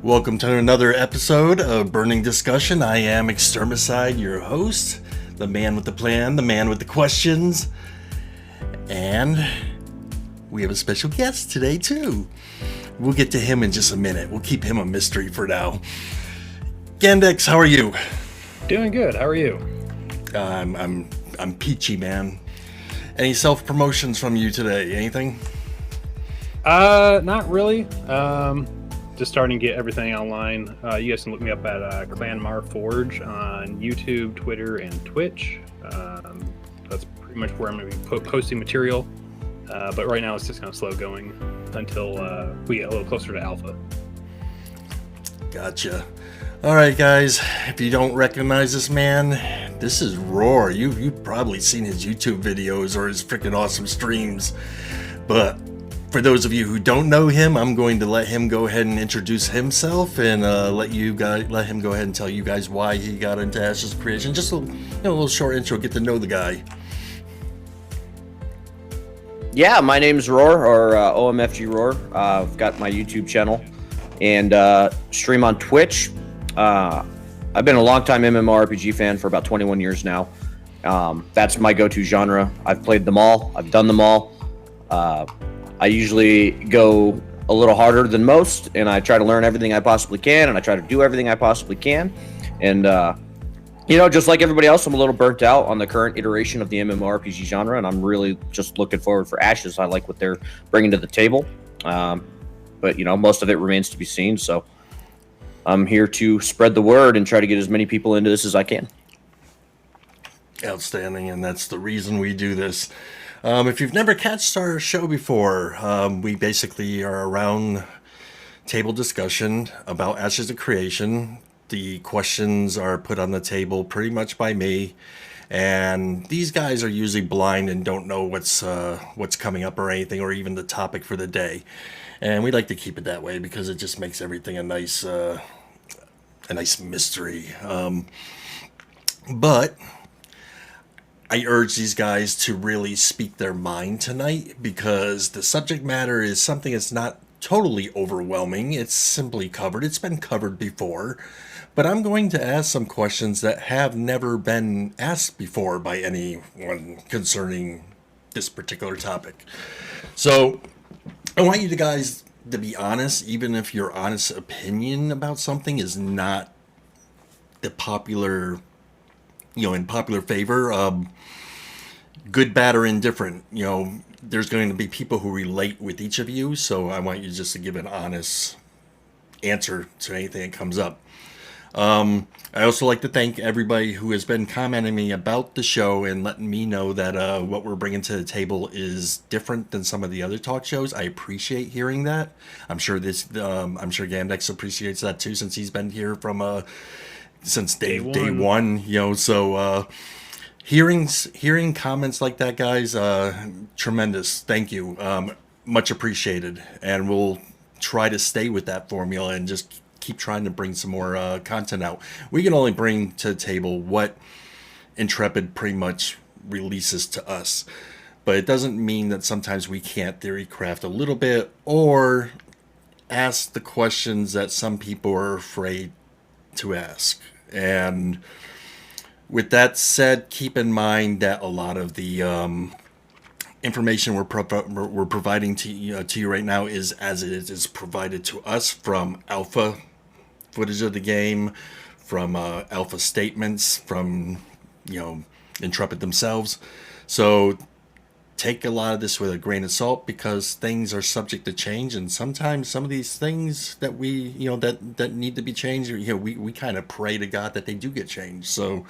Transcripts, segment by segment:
Welcome to another episode of Burning Discussion. I am Extermicide, your host, the man with the plan, the man with the questions, and we have a special guest today too. We'll get to him in just a minute. We'll keep him a mystery for now. Ghandex, how are you? Doing good. How are you? I'm peachy, man. Any self-promotions from you today? Anything? Not really. Just starting to get everything online. You guys can look me up at Clan Mar Forge on YouTube, Twitter, and Twitch. That's pretty much where I'm going to be posting material. But right now it's just kind of slow going until we get a little closer to alpha. Gotcha. All right, guys. If you don't recognize this man, this is Roar. You've probably seen his YouTube videos or his freaking awesome streams. But for those of you who don't know him, I'm going to let him go ahead and introduce himself and let him go ahead and tell you guys why he got into Ashes of Creation. Just a little short intro, get to know the guy. Yeah, my name's Roar, or OMFG Roar. I've got my YouTube channel and stream on Twitch. I've been a longtime MMORPG fan for about 21 years now. That's my go-to genre. I've played them all. I've done them all. I usually go a little harder than most, and I try to learn everything I possibly can, and I try to do everything I possibly can. And, just like everybody else, I'm a little burnt out on the current iteration of the MMORPG genre, and I'm really just looking forward for Ashes. I like what they're bringing to the table. But, most of it remains to be seen, so I'm here to spread the word and try to get as many people into this as I can. Outstanding, and that's the reason we do this. If you've never catched our show before, we basically are around table discussion about Ashes of Creation. The questions are put on the table pretty much by me, and these guys are usually blind and don't know what's coming up or anything, or even the topic for the day. And we like to keep it that way because it just makes everything a nice mystery. But I urge these guys to really speak their mind tonight because the subject matter is something that's not totally overwhelming. It's simply covered. It's been covered before. But I'm going to ask some questions that have never been asked before by anyone concerning this particular topic. So I want you guys to be honest, even if your honest opinion about something is not the popular, in popular favor. Good, bad, or indifferent, there's going to be people who relate with each of you, so I want you just to give an honest answer to anything that comes up. I also like to thank everybody who has been commenting me about the show and letting me know that what we're bringing to the table is different than some of the other talk shows. I appreciate hearing that. I'm sure Ghandex appreciates that too, since he's been here from since day one. So hearing comments like that, guys, tremendous. Thank you. Much appreciated. And we'll try to stay with that formula and just keep trying to bring some more content out. We can only bring to the table what Intrepid pretty much releases to us. But it doesn't mean that sometimes we can't theory craft a little bit or ask the questions that some people are afraid to ask. And with that said, keep in mind that a lot of the information we're providing to you right now is as it is provided to us from alpha footage of the game, from alpha statements, from Intrepid themselves. So take a lot of this with a grain of salt because things are subject to change, and sometimes some of these things that we that need to be changed, we kind of pray to God that they do get changed. So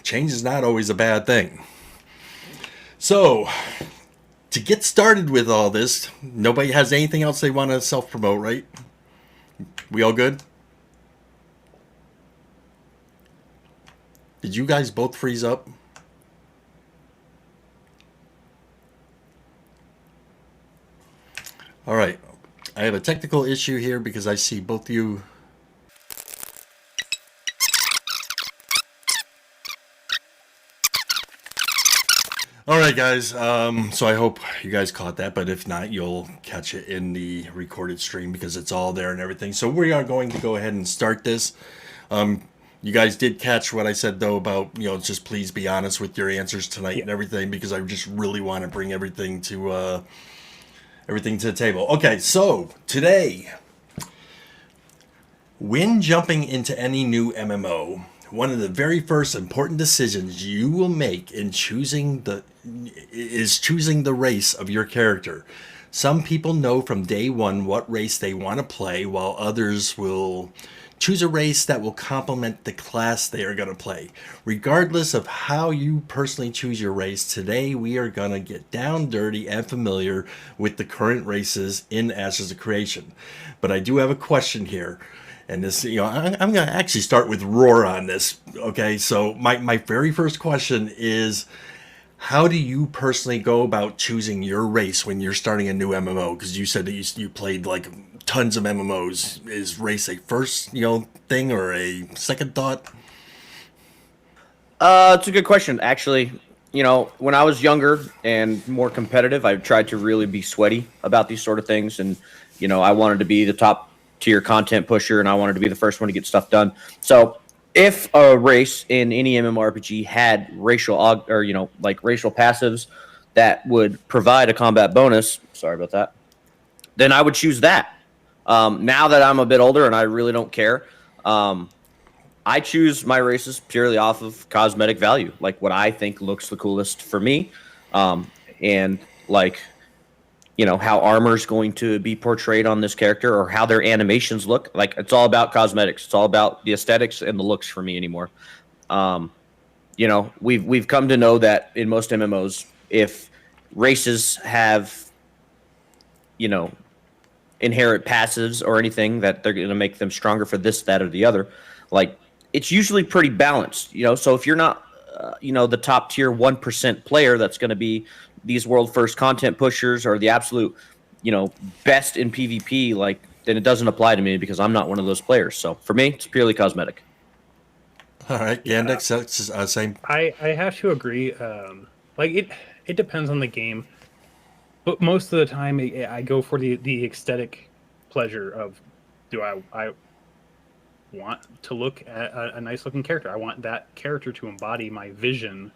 change is not always a bad thing. So to get started with all this, nobody has anything else they want to self-promote, right? We all good? Did you guys both freeze up? All right. I have a technical issue here because I see both you. All right, guys. So I hope you guys caught that, but if not, you'll catch it in the recorded stream because it's all there and everything. So we are going to go ahead and start this. You guys did catch what I said though about just please be honest with your answers tonight and everything because I just really want to bring everything to the table. Okay, so today, when jumping into any new MMO, one of the very first important decisions you will make in choosing the race of your character. Some people know from day one what race they want to play, while others will choose a race that will complement the class they are going to play. Regardless of how you personally choose your race, today we are going to get down dirty and familiar with the current races in Ashes of Creation. But I do have a question here. And this, I'm going to actually start with Roar on this. Okay, so my very first question is, how do you personally go about choosing your race when you're starting a new MMO? Because you said that you played like tons of MMOs. Is race a first, thing or a second thought? It's a good question. Actually, when I was younger and more competitive, I tried to really be sweaty about these sort of things. And, I wanted to be the top tier content pusher and I wanted to be the first one to get stuff done. So if a race in any MMORPG had racial racial passives that would provide a combat bonus, sorry about that, then I would choose that. Now that I'm a bit older and I really don't care, I choose my races purely off of cosmetic value, like what I think looks the coolest for me, and like how armor's going to be portrayed on this character or how their animations look. Like it's all about cosmetics. It's all about the aesthetics and the looks for me anymore. We've come to know that in most MMOs, if races have inherent passives or anything that they're going to make them stronger for this, that, or the other, like it's usually pretty balanced. So if you're not the top tier 1% player that's going to be these world first content pushers or the absolute best in PvP, like then it doesn't apply to me because I'm not one of those players. So for me, it's purely cosmetic. All right, Ghandex, that's same. I have to agree. It depends on the game, but most of the time I go for the aesthetic pleasure of do I want to look at a nice looking character. I want that character to embody my vision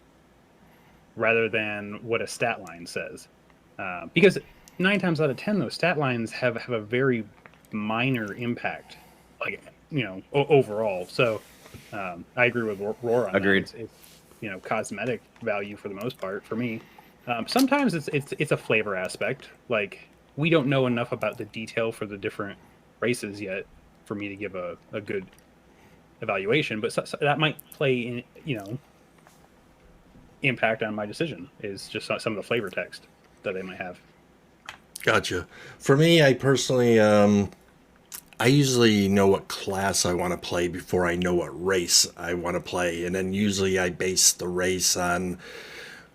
rather than what a stat line says. Because 9 times out of 10, those stat lines have a very minor impact, overall. So I agree with Roar on Agreed. that. It's cosmetic value for the most part for me. Sometimes it's a flavor aspect. Like we don't know enough about the detail for the different races yet for me to give a good evaluation, but so that might play in, impact on my decision is just some of the flavor text that they might have. Gotcha. For me, I personally, I usually know what class I want to play before I know what race I want to play. And then usually I base the race on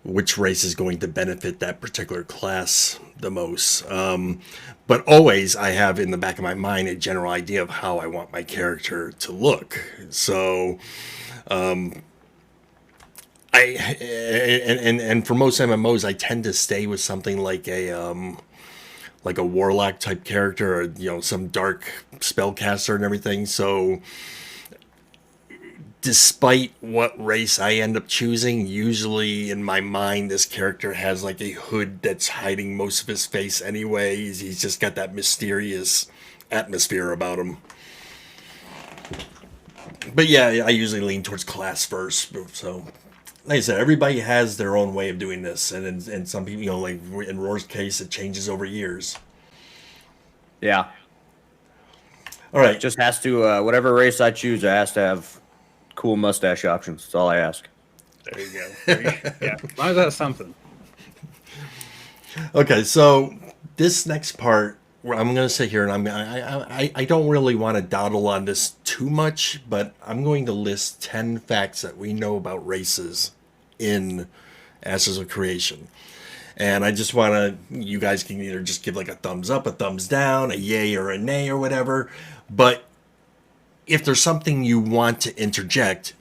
which race is going to benefit that particular class the most. But always I have in the back of my mind a general idea of how I want my character to look. So, and for most MMOs, I tend to stay with something like a warlock type character, or some dark spellcaster and everything. So, despite what race I end up choosing, usually in my mind, this character has like a hood that's hiding most of his face. Anyways, he's just got that mysterious atmosphere about him. But yeah, I usually lean towards class first. So. Like I said, everybody has their own way of doing this, and some people, like in Roar's case, it changes over years. Yeah. All right. It just has to, whatever race I choose, it has to have cool mustache options. That's all I ask. There you go. Yeah, as long as that's something. Okay, so this next part, where I'm going to sit here, and I don't really want to dawdle on this too much, but I'm going to list 10 facts that we know about races in Ashes of Creation. And I just want to, you guys can either just give like a thumbs up, a thumbs down, a yay or a nay or whatever. But if there's something you want to interject,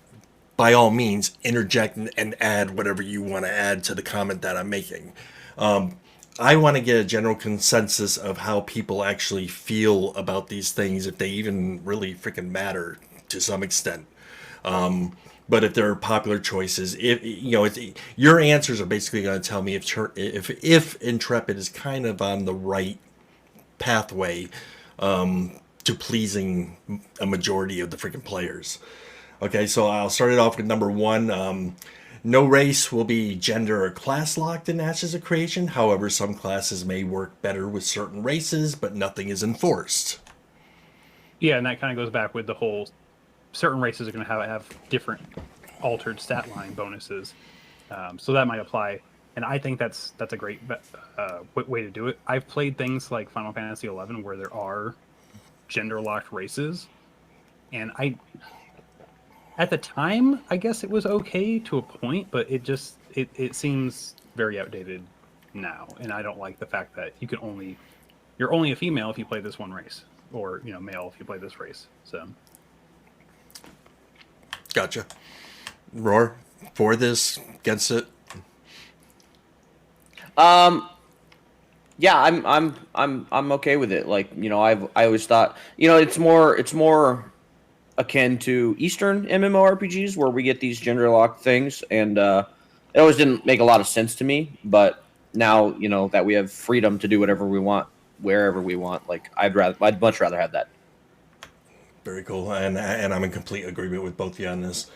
by all means, interject and add whatever you want to add to the comment that I'm making. I want to get a general consensus of how people actually feel about these things, if they even really freaking matter to some extent. But if there are popular choices, if your answers are basically going to tell me if Intrepid is kind of on the right pathway to pleasing a majority of the freaking players. Okay, so I'll start it off with number one. No race will be gender or class locked in Ashes of Creation. However, some classes may work better with certain races, but nothing is enforced. Yeah, and that kind of goes back with the whole certain races are going to have different altered stat line bonuses. So that might apply. And I think that's a great way to do it. I've played things like Final Fantasy XI where there are gender locked races. And at the time, I guess it was okay to a point, but it seems very outdated now. And I don't like the fact that you're only a female if you play this one race, or male if you play this race. So Gotcha. Roar, for this, against it. Yeah, I'm okay with it. Like, I always thought, it's more akin to Eastern MMORPGs where we get these gender locked things, and it always didn't make a lot of sense to me. But now, that we have freedom to do whatever we want, wherever we want, like I'd much rather have that. Very cool, and I'm in complete agreement with both of you on this.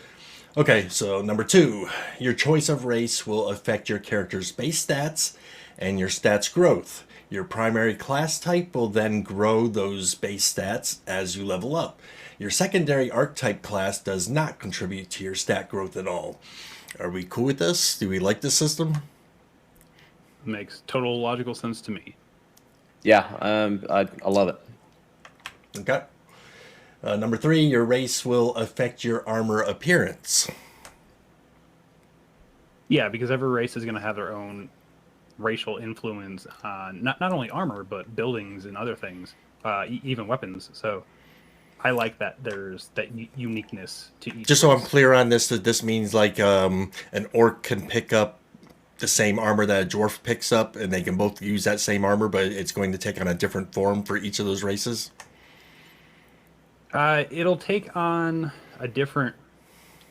Okay, so number two, your choice of race will affect your character's base stats and your stats growth. Your primary class type will then grow those base stats as you level up. Your secondary archetype class does not contribute to your stat growth at all. Are we cool with this? Do we like this system? makes total logical sense to me. Yeah, I love it. Okay. Number three, your race will affect your armor appearance. Yeah, because every race is going to have their own racial influence on not only armor, but buildings and other things, even weapons. So I like that there's that uniqueness to each Just so I'm race. clear on this, that this means like an orc can pick up the same armor that a dwarf picks up, and they can both use that same armor, but it's going to take on a different form for each of those races? It'll take on a different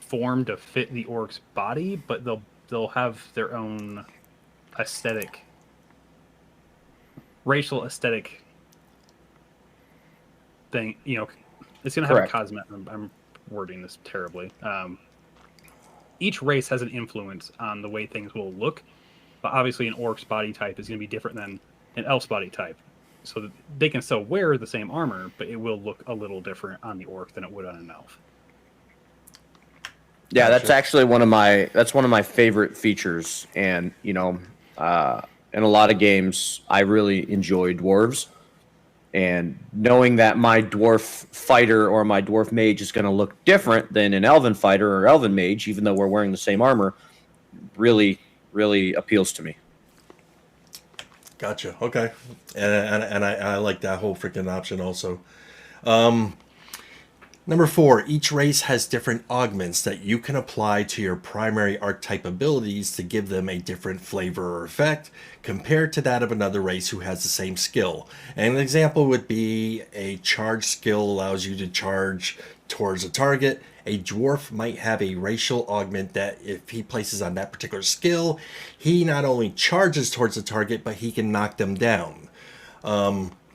form to fit the orc's body, but they'll have their own aesthetic, racial aesthetic thing. It's going to have Correct. a cosmetic. I'm wording this terribly. Each race has an influence on the way things will look, but obviously an orc's body type is going to be different than an elf's body type. So that they can still wear the same armor, but it will look a little different on the orc than it would on an elf. Yeah, Gotcha. that's actually one of my favorite features, and in a lot of games, I really enjoy dwarves, and knowing that my dwarf fighter or my dwarf mage is going to look different than an elven fighter or elven mage, even though we're wearing the same armor, really, really appeals to me. Gotcha. Okay. And I like that whole freaking option also. Number four, each race has different augments that you can apply to your primary archetype abilities to give them a different flavor or effect compared to that of another race who has the same skill. And an example would be a charge skill allows you to charge towards a target. A dwarf might have a racial augment that if he places on that particular skill, he not only charges towards the target, but he can knock them down.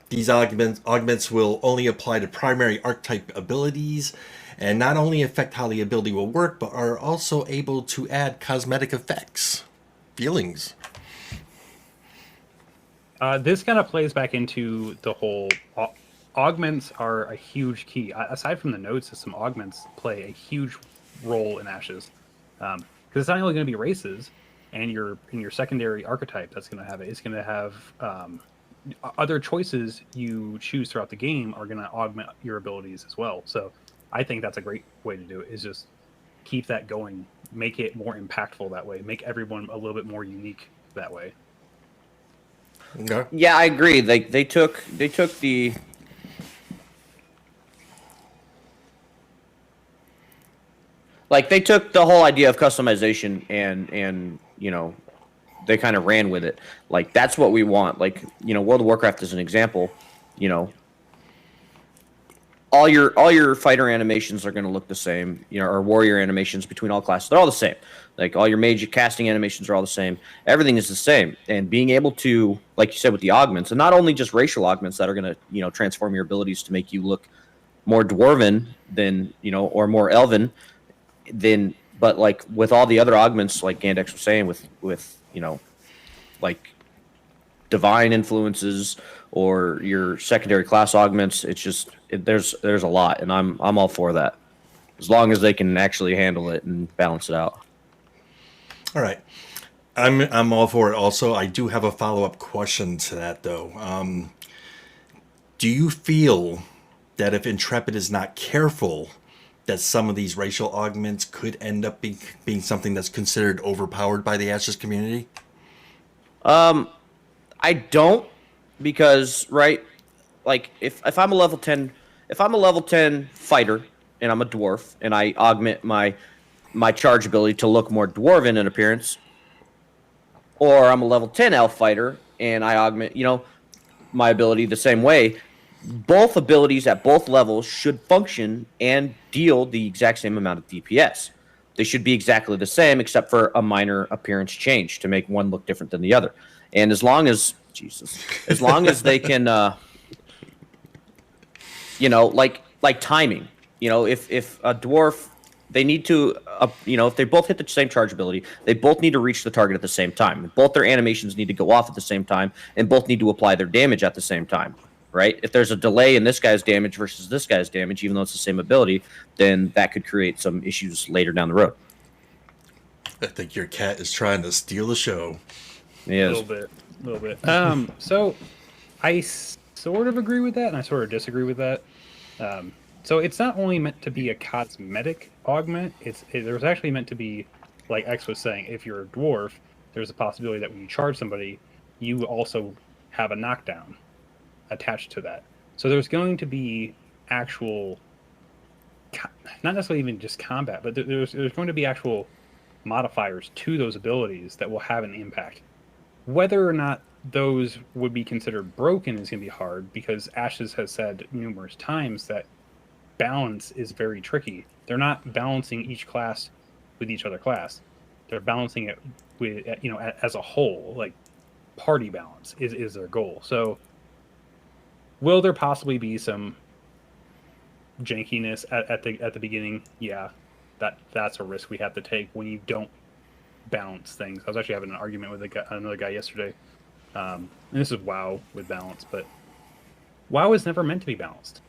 These augments will only apply to primary archetype abilities and not only affect how the ability will work, but are also able to add cosmetic effects. Feelings. This kind of plays back into the whole augments are a huge key. Aside from the node system, augments play a huge role in Ashes because it's not only going to be races and your secondary archetype that's going to have it. It's going to have other choices you choose throughout the game are going to augment your abilities as well. So I think that's a great way to do it, is just keep that going, make it more impactful that way, make everyone a little bit more unique that way. Okay. Yeah, I agree. They took the Like they took the whole idea of customization and they kind of ran with it. Like that's what we want. Like World of Warcraft is an example. You know, all your fighter animations are going to look the same. Or warrior animations between all classes, they're all the same. Like all your mage casting animations are all the same. Everything is the same. And being able to, like you said, with the augments, and not only just racial augments that are going to transform your abilities to make you look more dwarven than or more elven than, but like with all the other augments, like Ghandex was saying, with like divine influences or your secondary class augments, it's just there's a lot, and I'm all for that as long as they can actually handle it and balance it out. All right. I'm all for it. Also, I do have a follow-up question to that, though. Do you feel that if Intrepid is not careful, that some of these racial augments could end up being something that's considered overpowered by the Ashes community? I don't, because right, like if I'm a level 10, if I'm a level 10 fighter and I'm a dwarf and I augment my charge ability to look more dwarven in appearance, or I'm a level 10 elf fighter and I augment my ability the same way, both abilities at both levels should function and deal the exact same amount of DPS. They should be exactly the same, except for a minor appearance change to make one look different than the other. And as long as as long as they can, like timing, if a dwarf, they need to, if they both hit the same charge ability, they both need to reach the target at the same time. Both their animations need to go off at the same time, and both need to apply their damage at the same time. Right? If there's a delay in this guy's damage versus this guy's damage, even though it's the same ability, then that could create some issues later down the road. I think your cat is trying to steal the show. Yes. A little bit. So I sort of agree with that, and I sort of disagree with that. So it's not only meant to be a cosmetic augment. There's actually meant to be, like X was saying, if you're a dwarf, there's a possibility that when you charge somebody, you also have a knockdown attached to that. So there's going to be actual, not necessarily even just combat, but there's going to be actual modifiers to those abilities that will have an impact. Whether or not those would be considered broken is going to be hard, because Ashes has said numerous times that balance is very tricky. They're not balancing each class with each other class. They're balancing it with, as a whole, like party balance is their goal. So will there possibly be some jankiness at the beginning? Yeah, that's a risk we have to take when you don't balance things. I was actually having an argument with another guy yesterday, and this is WoW with balance, but WoW is never meant to be balanced,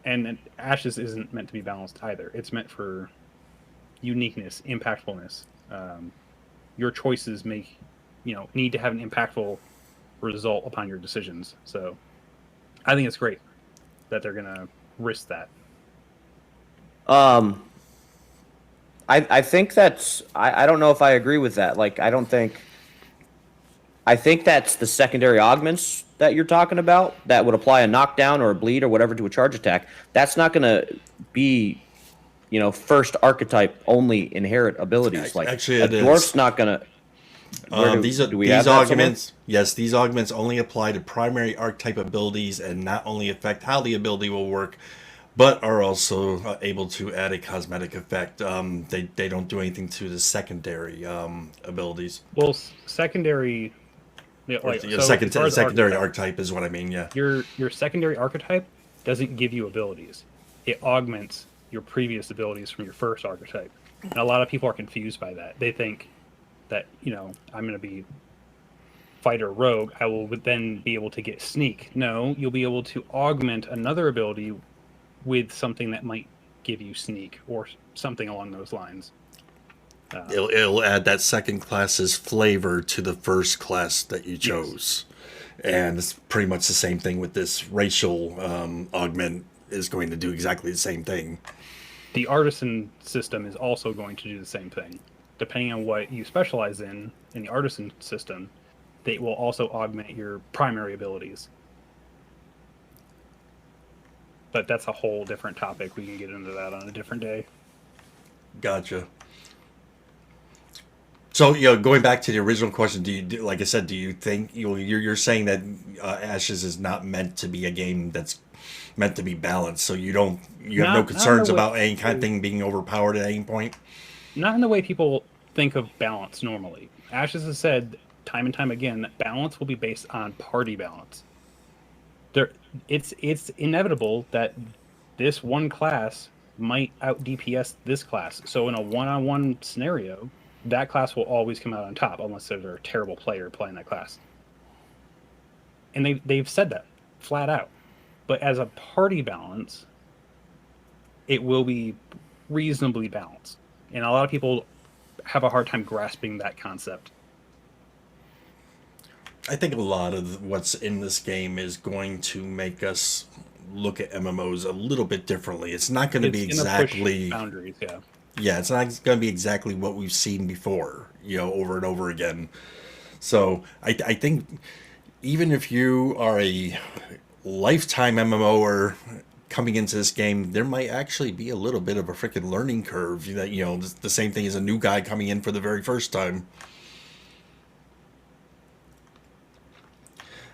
and Ashes isn't meant to be balanced either. It's meant for uniqueness, impactfulness. Your choices need to have an impactful result upon your decisions. So I think it's great that they're gonna risk that. I think that's, I don't know if I agree with that. Like I think that's the secondary augments that you're talking about that would apply a knockdown or a bleed or whatever to a charge attack. That's not going to be, first archetype only inherit abilities. Like actually, a dwarf's not going to. These augments, yes, these augments only apply to primary archetype abilities and not only affect how the ability will work, but are also able to add a cosmetic effect. They don't do anything to the secondary abilities. Well, secondary. Secondary archetype is what I mean. Yeah. Your secondary archetype doesn't give you abilities. It augments your previous abilities from your first archetype. And a lot of people are confused by that. They think that I'm going to be fighter rogue. I will then be able to get sneak. No, you'll be able to augment another ability with something that might give you sneak or something along those lines. It'll add that second class's flavor to the first class that you chose. Yes. And it's pretty much the same thing with this racial augment is going to do exactly the same thing. The artisan system is also going to do the same thing. Depending on what you specialize in the artisan system, they will also augment your primary abilities. But that's a whole different topic. We can get into that on a different day. Gotcha. So, going back to the original question, like I said, do you think you're saying that Ashes is not meant to be a game that's meant to be balanced? So you have no Not in the concerns way about any kind of thing being overpowered at any point? not in the way people think of balance normally. Ashes has said time and time again that balance will be based on party balance. There, it's inevitable that this one class might out DPS this class. So in a one-on-one scenario, that class will always come out on top unless they're a terrible player playing that class. And they've said that flat out. But as a party balance, it will be reasonably balanced. And a lot of people have a hard time grasping that concept. I think a lot of what's in this game is going to make us look at MMOs a little bit differently. It's not going to be It's gonna push exactly, boundaries, yeah. yeah, it's not going to be exactly what we've seen before, over and over again. So I think even if you are a lifetime MMO or coming into this game, there might actually be a little bit of a freaking learning curve. That the same thing as a new guy coming in for the very first time.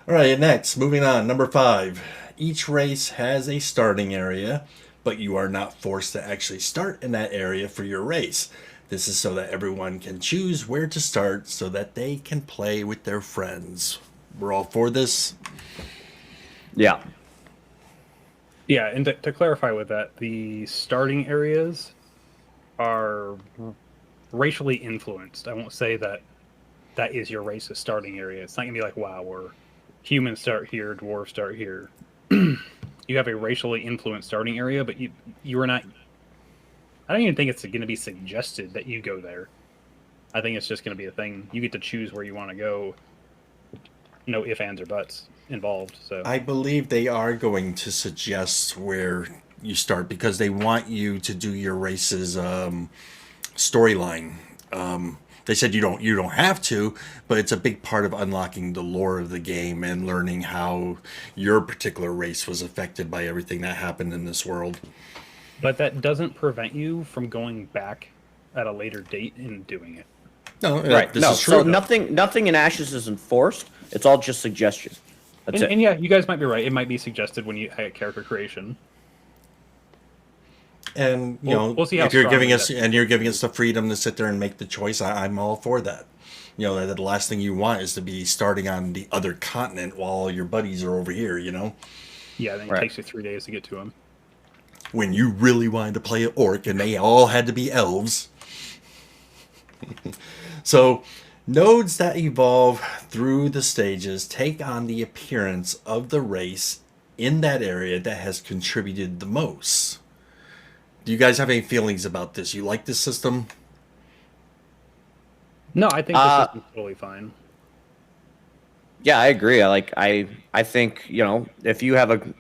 All right, next, moving on, number 5. Each race has a starting area, but you are not forced to actually start in that area for your race. This is so that everyone can choose where to start so that they can play with their friends. We're all for this? Yeah. Yeah, and to clarify with that, the starting areas are racially influenced. I won't say that that is your race's starting area. It's not going to be like WoW, where humans start here, dwarves start here. You have a racially influenced starting area, but you are not. I don't even think it's going to be suggested that you go there. I think it's just going to be a thing. You get to choose where you want to go. No ifs, ands, or buts involved. So I believe they are going to suggest where you start because they want you to do your race's storyline. They said you don't have to, but it's a big part of unlocking the lore of the game and learning how your particular race was affected by everything that happened in this world. but that doesn't prevent you from going back at a later date and doing it. No, Right. this No. is true. So though. nothing in Ashes is enforced. It's all just suggestion. That's it. And yeah, you guys might be right. It might be suggested when you at character creation. And We'll see how if you're strong giving that us is. and you're giving us the freedom to sit there and make the choice, I'm all for that. That the last thing you want is to be starting on the other continent while all your buddies are over here. Yeah, then it Right. takes you 3 days to get to them. When you really wanted to play an orc and they all had to be elves. So, nodes that evolve through the stages take on the appearance of the race in that area that has contributed the most. Do you guys have any feelings about this? You like this system? No, I think this is totally fine. Yeah, I agree. I think, if you have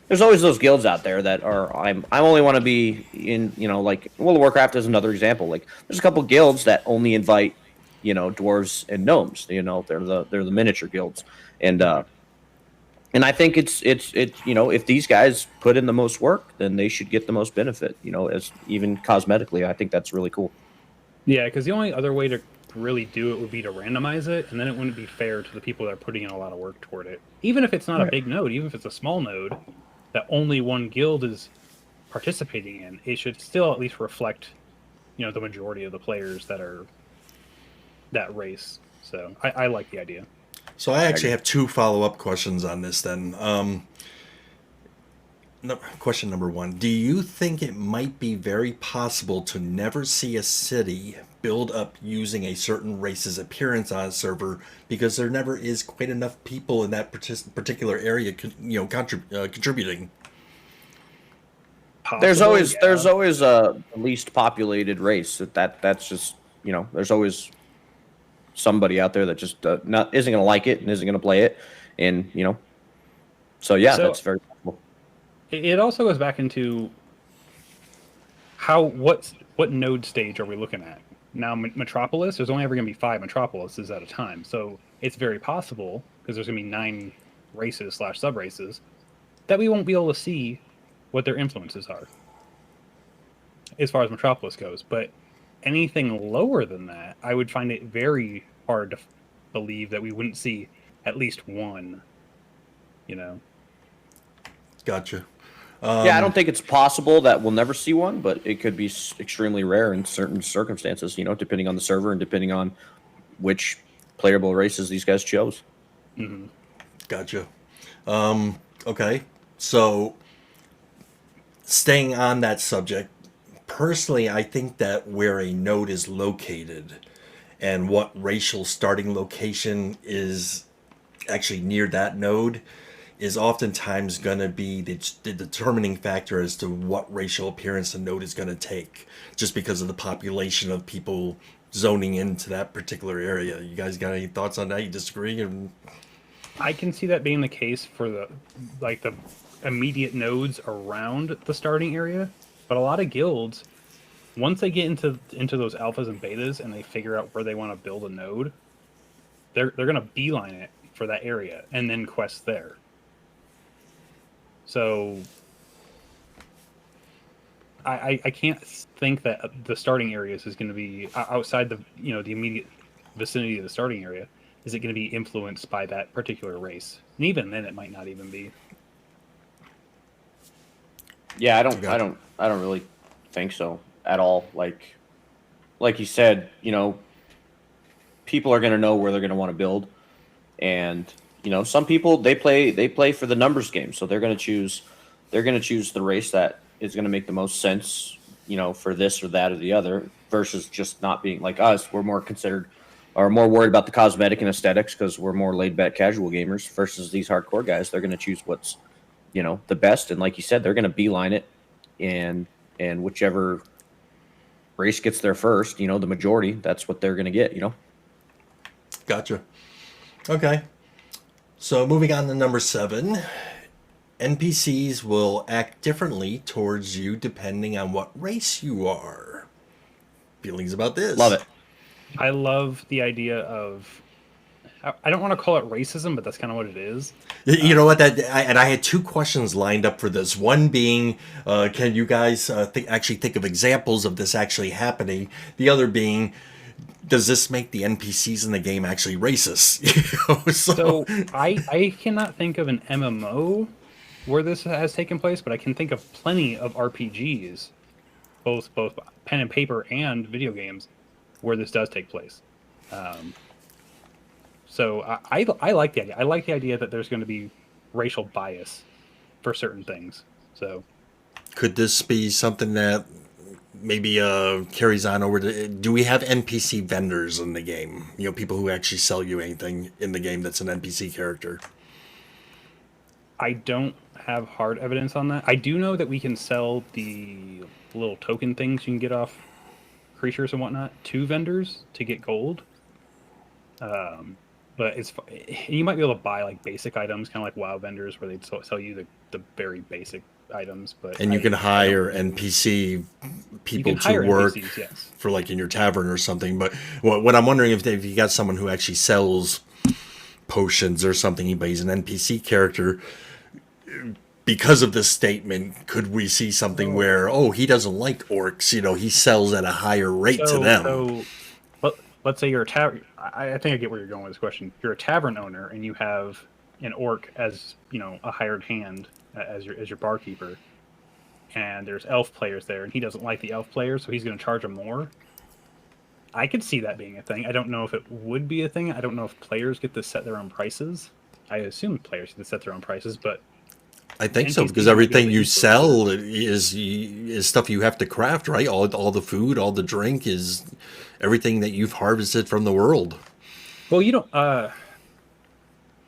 there's always those guilds out there that are I only want to be in, like World of Warcraft is another example. Like there's a couple guilds that only invite, dwarves and gnomes. They're the miniature guilds. And I think it's if these guys put in the most work, then they should get the most benefit, as even cosmetically. I think that's really cool. Yeah, because the only other way to really do it would be to randomize it, and then it wouldn't be fair to the people that are putting in a lot of work toward it. Even if it's not a Right. big node, even if it's a small node that only one guild is participating in, it should still at least reflect, the majority of the players that are that race. So I like the idea. So I actually have 2 follow-up questions on this then. Question number 1. Do you think it might be very possible to never see a city build up using a certain race's appearance on a server because there never is quite enough people in that particular area, contributing? There's Possible, always yeah. there's always a least populated race. That's just there's always somebody out there that just isn't going to like it and isn't going to play it, and so yeah, So- that's very possible. It also goes back into what node stage are we looking at now? Metropolis, there's only ever going to be 5 metropolises at a time, so it's very possible because there's going to be 9 races / sub races that we won't be able to see what their influences are. as far as Metropolis goes. But anything lower than that, I would find it very hard to believe that we wouldn't see at least one. You know, Gotcha. Yeah, I don't think it's possible that we'll never see one, but it could be extremely rare in certain circumstances, depending on the server and depending on which playable races these guys chose. mm-hmm. Gotcha. Okay. So, staying on that subject, personally, I think that where a node is located and what racial starting location is actually near that node is oftentimes going to be the determining factor as to what racial appearance the node is going to take, just because of the population of people zoning into that particular area. You guys got any thoughts on that? You disagree? I can see that being the case for the immediate nodes around the starting area, but a lot of guilds, once they get into those alphas and betas and they figure out where they want to build a node, they're gonna beeline it for that area and then quest there. So I can't think that the starting areas is going to be outside the the immediate vicinity of the starting area. Is it going to be influenced by that particular race? And even then, it might not even be. Yeah, I don't really think so at all. Like you said, people are going to know where they're going to want to build, and some people they play for the numbers game, so they're going to choose the race that is going to make the most sense, for this or that or the other, versus just not being like us. We're more more worried about the cosmetic and aesthetics because we're more laid back casual gamers versus these hardcore guys. They're going to choose what's the best, and like you said, they're going to beeline it, and whichever race gets there first, the majority, that's what they're going to get. Gotcha. Okay. So moving on to number 7, NPCs will act differently towards you depending on what race you are. Feelings about this? Love it. I love the idea of, I don't want to call it racism, but that's kind of what it is. You know what? I had 2 questions lined up for this. One being, can you guys actually think of examples of this actually happening? The other being, does this make the NPCs in the game actually racist? So I cannot think of an MMO where this has taken place, but I can think of plenty of RPGs, both pen and paper and video games, where this does take place. So I like the idea. I like the idea that there's going to be racial bias for certain things. So could this be something that maybe carries on over to? Do we have NPC vendors in the game? People who actually sell you anything in the game that's an NPC character. I don't have hard evidence on that. I do know that we can sell the little token things you can get off creatures and whatnot to vendors to get gold. But you might be able to buy like basic items, kind of like WoW vendors, where they sell you the very basic items. But you can hire NPC people to work NPCs, yes, for like in your tavern or something. But what I'm wondering if you got someone who actually sells potions or something, but he's an NPC character. Because of this statement, could we see something where, he doesn't like orcs, he sells at a higher rate to them? So let's say you're a tavern. I think I get where you're going with this question. You're a tavern owner and you have an orc as, a hired hand as your barkeeper. And there's elf players there and he doesn't like the elf players, so he's going to charge them more. I could see that being a thing. I don't know if it would be a thing. I don't know if players get to set their own prices. I assume players get to set their own prices, but I think so, because everything you sell is stuff you have to craft, right? All the food, all the drink is everything that you've harvested from the world. Well, you don't.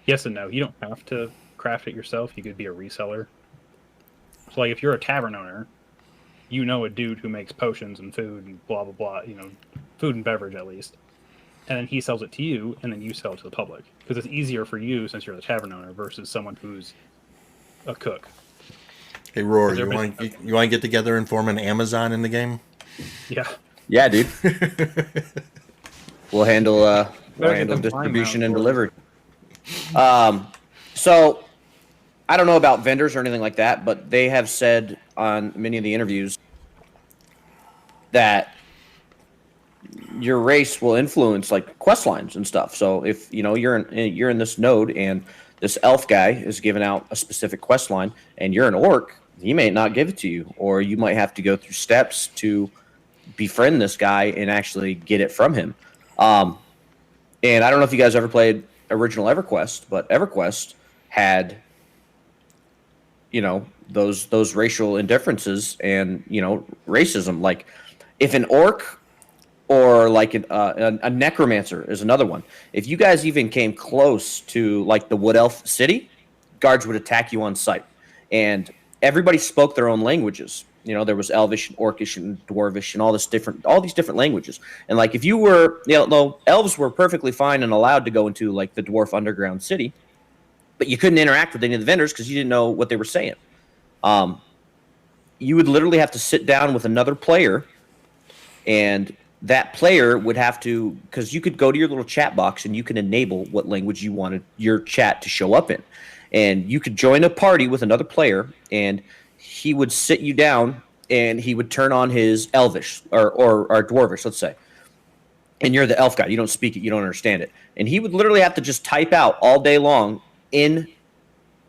Yes and no. You don't have to craft it yourself. You could be a reseller. So, like, if you're a tavern owner, a dude who makes potions and food and blah blah blah. Food and beverage at least, and then he sells it to you, and then you sell it to the public because it's easier for you since you're the tavern owner versus someone who's a cook. Hey, Roar, you want to get together and form an Amazon in the game? Yeah, dude. we'll handle distribution and delivery. So I don't know about vendors or anything like that, but they have said on many of the interviews that your race will influence like quest lines and stuff. So if you're in this node and this elf guy is giving out a specific quest line and you're an orc, he may not give it to you, or you might have to go through steps to befriend this guy and actually get it from him. And I don't know if you guys ever played original EverQuest, but EverQuest had those racial indifferences and racism. Like if an orc or like a necromancer is another one. If you guys even came close to like the Wood Elf city, guards would attack you on sight, and everybody spoke their own languages. There was Elvish and Orcish and Dwarvish and all these different languages. And like if you were, elves were perfectly fine and allowed to go into like the dwarf underground city, but you couldn't interact with any of the vendors because you didn't know what they were saying. You would literally have to sit down with another player, and that player would have to, because you could go to your little chat box and you can enable what language you wanted your chat to show up in. And you could join a party with another player, and he would sit you down and he would turn on his Elvish or Dwarvish, let's say. And you're the elf guy. You don't speak it. You don't understand it. And he would literally have to just type out all day long in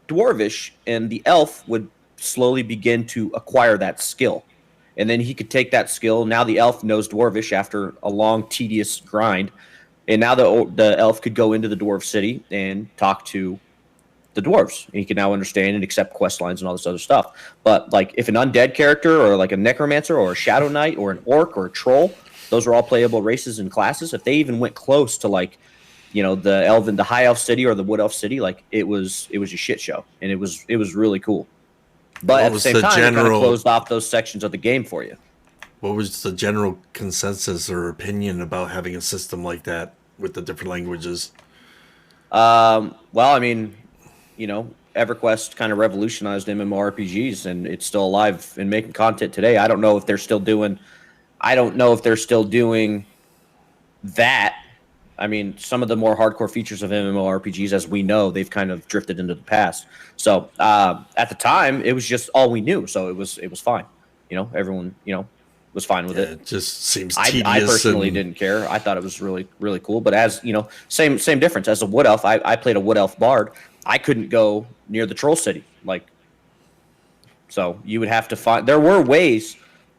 Dwarvish, and the elf would slowly begin to acquire that skill. And then he could take that skill. Now the elf knows Dwarvish after a long, tedious grind. And now the elf could go into the dwarf city and talk to the dwarves. And he can now understand and accept quest lines and all this other stuff. But like if an undead character or like a necromancer or a shadow knight or an orc or a troll, those are all playable races and classes. If they even went close to like, the high elf city or the wood elf city, like it was a shit show. And it was really cool. But at the same time, it kind of closed off those sections of the game for you. What was the general consensus or opinion about having a system like that with the different languages? Well, I mean, EverQuest kind of revolutionized MMORPGs, and it's still alive and making content today. I don't know if they're still doing that. I mean, some of the more hardcore features of MMORPGs, as we know, they've kind of drifted into the past. So at the time, it was just all we knew. So it was fine. Everyone, was fine with it. It just seems tedious. I personally didn't care. I thought it was really, really cool. But as same difference. As a wood elf, I played a wood elf bard. I couldn't go near the troll city. So you would have to find. There were ways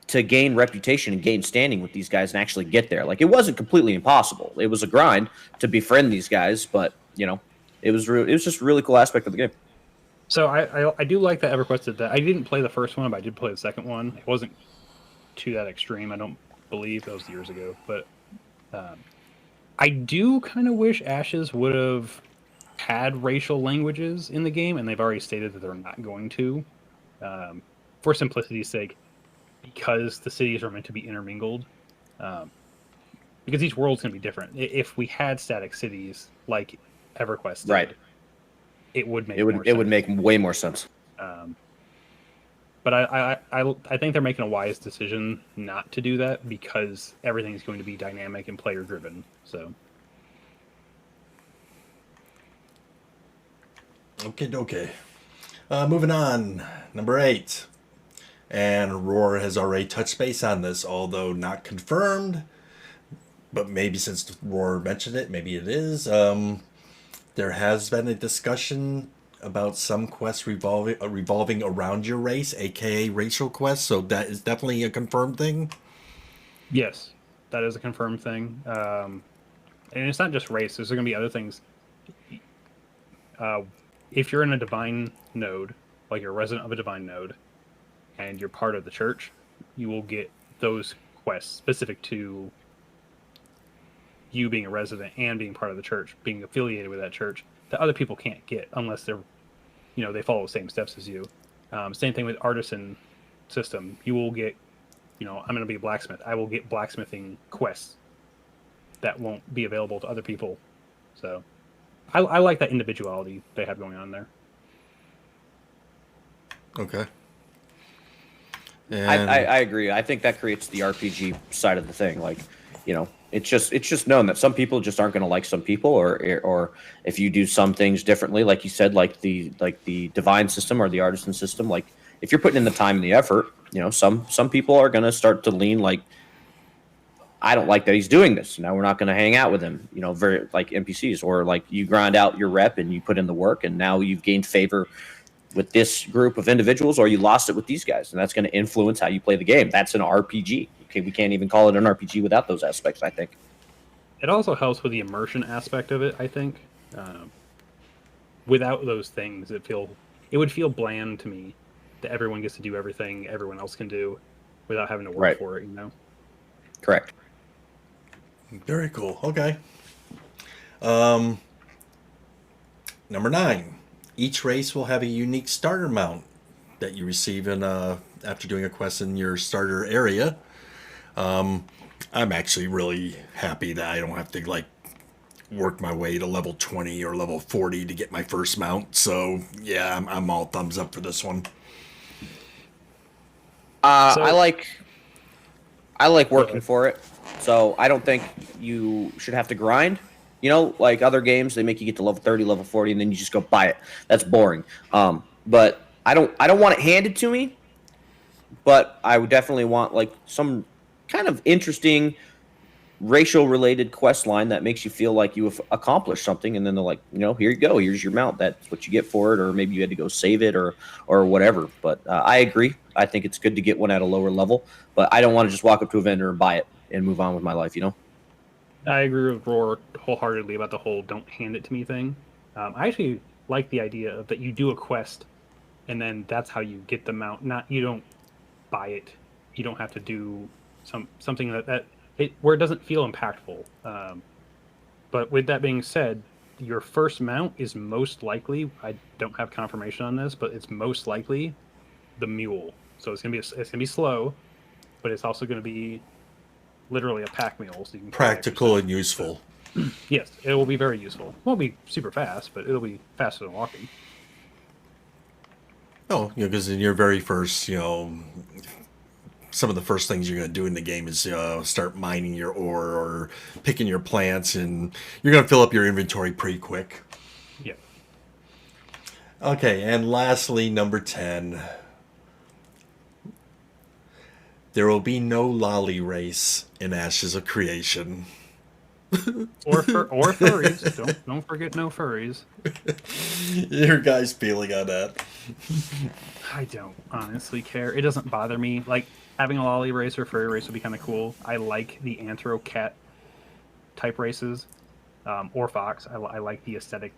to gain reputation and gain standing with these guys and actually get there. Like it wasn't completely impossible. It was a grind to befriend these guys, but it was just a really cool aspect of the game. So I do like that EverQuest did that. I didn't play the first one, but I did play the second one. It wasn't to that extreme. I don't believe that was years ago, but I do kind of wish Ashes would have had racial languages in the game, and they've already stated that they're not going to, for simplicity's sake. Because the cities are meant to be intermingled, because each world's going to be different. If we had static cities like EverQuest did, right, it would make way more sense. But I think they're making a wise decision not to do that because everything's going to be dynamic and player driven. So Okay. Moving on, number 8. And Roar has already touched base on this, although not confirmed. But maybe since Roar mentioned it, maybe it is. There has been a discussion about some quests revolving around your race, aka racial quests. So that is definitely a confirmed thing. Yes, that is a confirmed thing. And it's not just race. There's going to be other things. If you're in a divine node, like you're a resident of a divine node, and you're part of the church, you will get those quests specific to you being a resident and being part of the church, being affiliated with that church, that other people can't get unless they're, they follow the same steps as you. Same thing with artisan system. You will get, I'm going to be a blacksmith. I will get blacksmithing quests that won't be available to other people. So I like that individuality they have going on there. Okay. I agree. I think that creates the RPG side of the thing. Like, it's just known that some people just aren't going to like some people, or if you do some things differently, like you said, like the divine system or the artisan system. Like if you're putting in the time and the effort, some people are going to start to lean like I don't like that he's doing this. Now we're not going to hang out with him, very like NPCs, or like you grind out your rep and you put in the work and now you've gained favor with this group of individuals, or you lost it with these guys. And that's going to influence how you play the game. That's an RPG. Okay, we can't even call it an RPG without those aspects, I think. It also helps with the immersion aspect of it, I think. Without those things, it would feel bland to me that everyone gets to do everything everyone else can do without having to work for it, Correct. Very cool. Okay. Number 9. Each race will have a unique starter mount that you receive after doing a quest in your starter area. I'm actually really happy that I don't have to work my way to level 20 or level 40 to get my first mount. So yeah, I'm all thumbs up for this one. I like working for it, so I don't think you should have to grind. Like other games, they make you get to level 30, level 40, and then you just go buy it. That's boring. But I don't want it handed to me. But I would definitely want like some kind of interesting racial related quest line that makes you feel like you have accomplished something, and then they're like, here you go, here's your mount, that's what you get for it, or maybe you had to go save it or whatever. But I agree, I think it's good to get one at a lower level, but I don't want to just walk up to a vendor and buy it and move on with my life. I agree with Roar wholeheartedly about the whole don't hand it to me thing. I actually like the idea of that you do a quest and then that's how you get the mount. You don't buy it, you don't have to do something where it doesn't feel impactful. But with that being said, your first mount is most likely, I don't have confirmation on this, but it's most likely the mule. So it's gonna be slow, but it's also gonna be literally a pack mule, so you can practical and useful. Yes, it will be very useful. Won't be super fast, but it'll be faster than walking. Oh, because in your very first, some of the first things you're going to do in the game is start mining your ore or picking your plants, and you're going to fill up your inventory pretty quick. Yeah. Okay, and lastly, number 10. There will be no lolly race in Ashes of Creation. or furries. Don't forget no furries. Your guys' feeling on that? I don't honestly care. It doesn't bother me. Like, having a lolly race or furry race would be kind of cool. I like the anthro cat type races, or fox. I like the aesthetic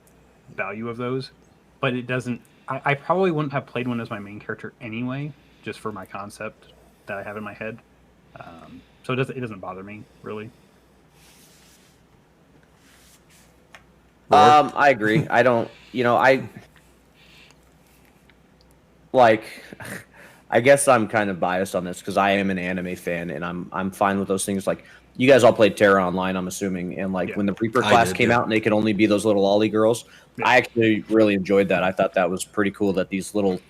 value of those, but it doesn't. I probably wouldn't have played one as my main character anyway, just for my concept that I have in my head. So it doesn't bother me really. I agree. I don't. I guess I'm kind of biased on this because I am an anime fan, and I'm fine with those things. Like, you guys all played Terra Online, I'm assuming, and when the Reaper class came out and they could only be those little Ollie girls, I actually really enjoyed that. I thought that was pretty cool that these little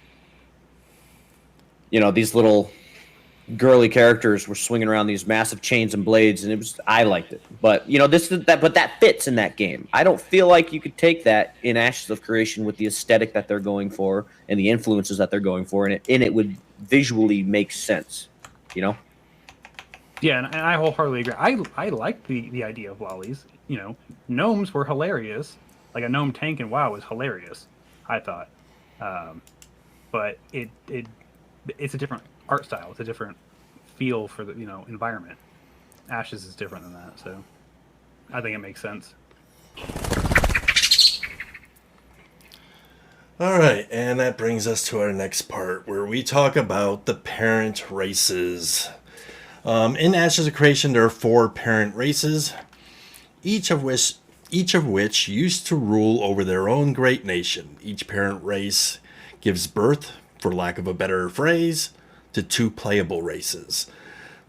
girly characters were swinging around these massive chains and blades, and I liked it. But but that fits in that game. I don't feel like you could take that in Ashes of Creation with the aesthetic that they're going for and the influences that they're going for, and it would visually make sense. Yeah, and I wholeheartedly agree. I like the idea of lollies. Gnomes were hilarious. Like a gnome tank in WoW was hilarious, I thought. But it's a different art style. It's a different feel for the environment. Ashes is different than that, so I think it makes sense. All right, and that brings us to our next part where we talk about the parent races. In Ashes of Creation, there are 4 parent races, each of which used to rule over their own great nation. Each parent race gives birth, for lack of a better phrase, to 2 playable races.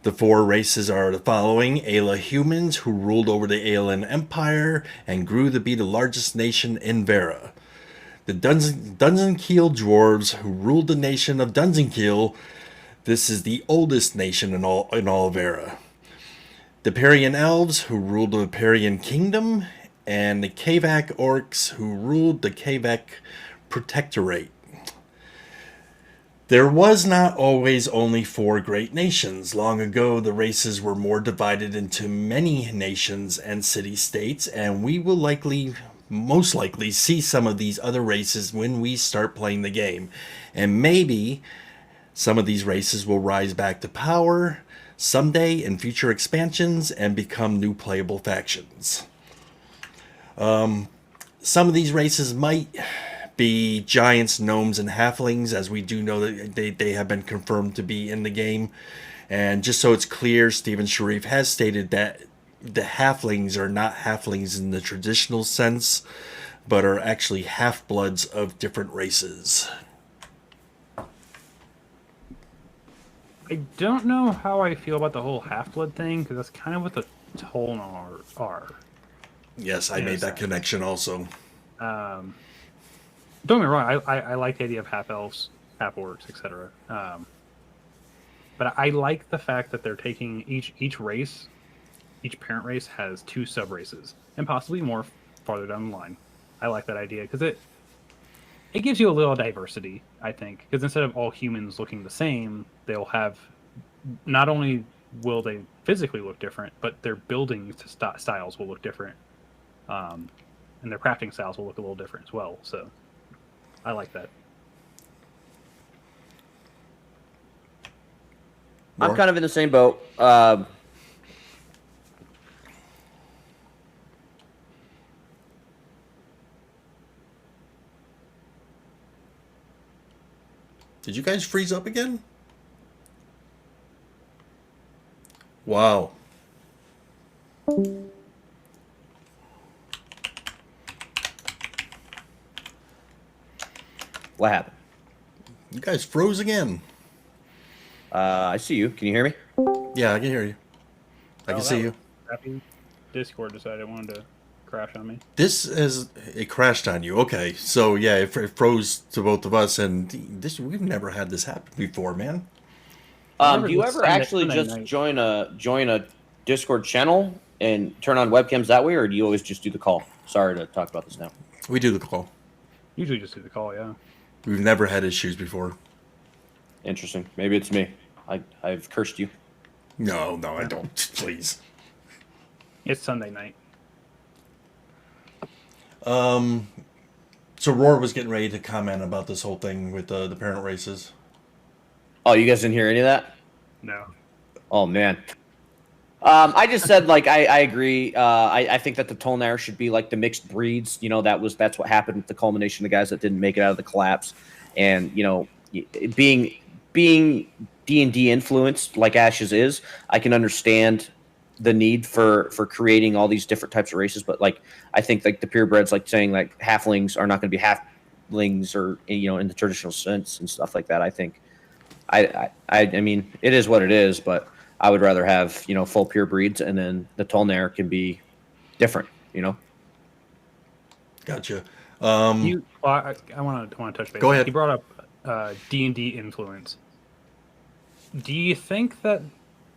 The 4 races are the following: Ayla humans, who ruled over the Aylan Empire and grew to be the largest nation in Vera. The Dunzenkeel dwarves, who ruled the nation of Dunzenkeel. This is the oldest nation in all Vera. The Parian elves, who ruled the Parian kingdom, and the Kavak orcs, who ruled the Kavak protectorate. There was not always only four great nations. Long ago, the races were more divided into many nations and city-states, and we will most likely, see some of these other races when we start playing the game. And maybe some of these races will rise back to power someday in future expansions and become new playable factions. Some of these races might be giants, gnomes, and halflings, as we do know that they have been confirmed to be in the game. And just so it's clear, Stephen Sharif has stated that the halflings are not halflings in the traditional sense, but are actually half-bloods of different races. I don't know how I feel about the whole half-blood thing, because that's kind of what the Tolnar are. Yes, I made that connection also. Don't get me wrong, I like the idea of half-elves, half-orcs, etc. But I like the fact that they're taking each race, each parent race has two sub-races, and possibly more farther down the line. I like that idea, because it gives you a little diversity, I think. Because instead of all humans looking the same, they'll have, not only will they physically look different, but their building styles will look different. And their crafting styles will look a little different as well. So I like that. I'm kind of in the same boat. Did you guys freeze up again? Wow. What happened? You guys froze again. I see you. Can you hear me? Yeah, I can hear you. I can see you. Crappy Discord decided it wanted to crash on me. It crashed on you. Okay, so yeah, it froze to both of us, and we've never had this happen before, man. Do you ever actually just join a Discord channel and turn on webcams that way, or do you always just do the call? Sorry to talk about this now. We do the call. Usually just do the call, yeah. We've never had issues before. Interesting. Maybe it's me. I've cursed you. No, I don't. Please. It's Sunday night. So Roar was getting ready to comment about this whole thing with the parent races. Oh, you guys didn't hear any of that? No. Oh man. I just said, like, I agree. I think that the Tolnar should be like the mixed breeds. You know, that's what happened with the culmination of the guys that didn't make it out of the collapse, and you know, being D&D influenced like Ashes is, I can understand the need for creating all these different types of races. But like, I think like the purebreds, like saying like halflings are not going to be halflings, or you know, in the traditional sense and stuff like that. I think, I mean, it is what it is, but I would rather have, you know, full pure breeds, and then the Tolnar can be different, you know. Gotcha. I want to touch base. Go ahead. You brought up D&D influence. Do you think that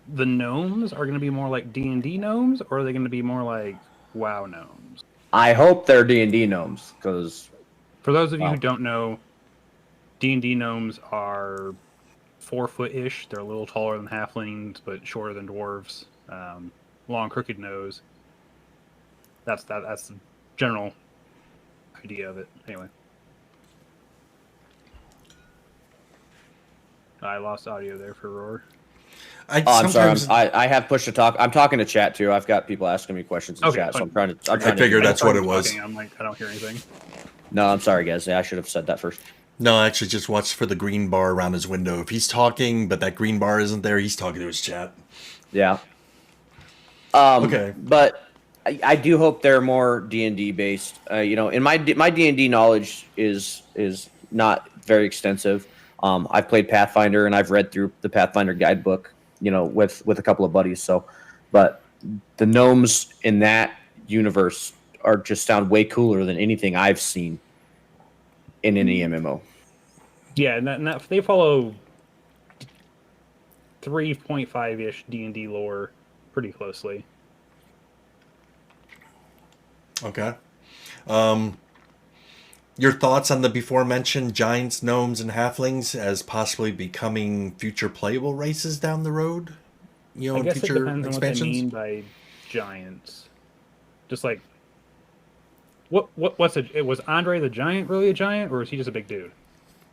the gnomes are going to be more like D&D gnomes, or are they going to be more like WoW gnomes? I hope they're D&D gnomes, because for those of you who don't know, D&D gnomes are 4-foot-ish. They're a little taller than halflings, but shorter than dwarves. Long, crooked nose. That's the general idea of it. Anyway, I lost audio there for Roar. I'm sorry. I have push to talk. I'm talking to chat too. I've got people asking me questions in chat, so I'm trying to. I figured that's what it was. I'm like, I don't hear anything. No, I'm sorry, guys. I should have said that first. No, actually, just watch for the green bar around his window. If he's talking, but that green bar isn't there, he's talking to his chat. Yeah. Okay. But I do hope they're more D&D based. You know, in my D&D knowledge is not very extensive. I've played Pathfinder, and I've read through the Pathfinder guidebook, you know, with a couple of buddies. So, but the gnomes in that universe are just sound way cooler than anything I've seen in any MMO. Yeah, and that they follow 3.5-ish D&D lore pretty closely. Okay. Your thoughts on the before mentioned giants, gnomes, and halflings as possibly becoming future playable races down the road? I In guess it future depends on what they expansions? mean by giants. Just like what's a was Andre the Giant really a giant, or is he just a big dude?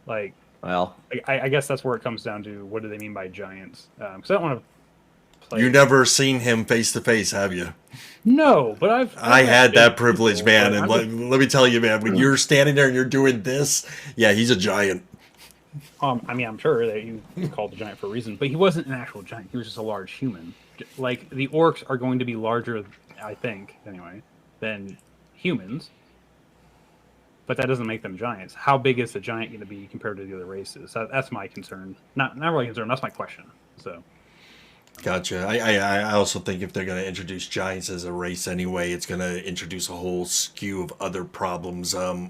Like, Well, I guess that's where it comes down to what do they mean by giants? Because I don't want to You play. never seen him face to face, have you? No, but I've I met had that big privilege, people, man, but and I'm just let me tell you, man, when you're standing there and you're doing this, yeah, he's a giant. I mean, I'm sure that he's called a giant for a reason, but he wasn't an actual giant. He was just a large human. Like the orcs are going to be larger, I think, anyway, than humans, but that doesn't make them giants. How big is the giant going to be compared to the other races? That's my concern. Not really concern. That's my question. So Gotcha. I also think if they're going to introduce giants as a race anyway, it's going to introduce a whole skew of other problems. Armor,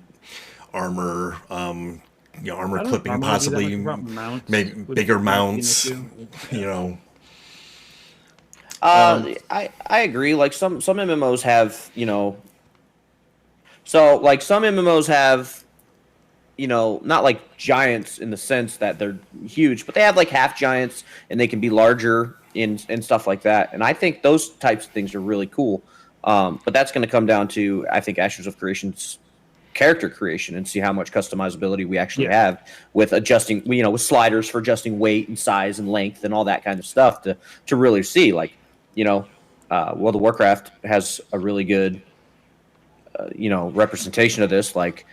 armor I don't clipping, normally do that much possibly about mounts. maybe bigger Would be an mounts. issue. You know, I agree. Like some MMOs have, so like some MMOs have, not like giants in the sense that they're huge, but they have like half giants and they can be larger and stuff like that. And I think those types of things are really cool. But that's going to come down to, I think, Ashes of Creation's character creation and see how much customizability we actually Yeah. have with adjusting, with sliders for adjusting weight and size and length and all that kind of stuff to really see, like, World of Warcraft has a really good, representation of this. Like,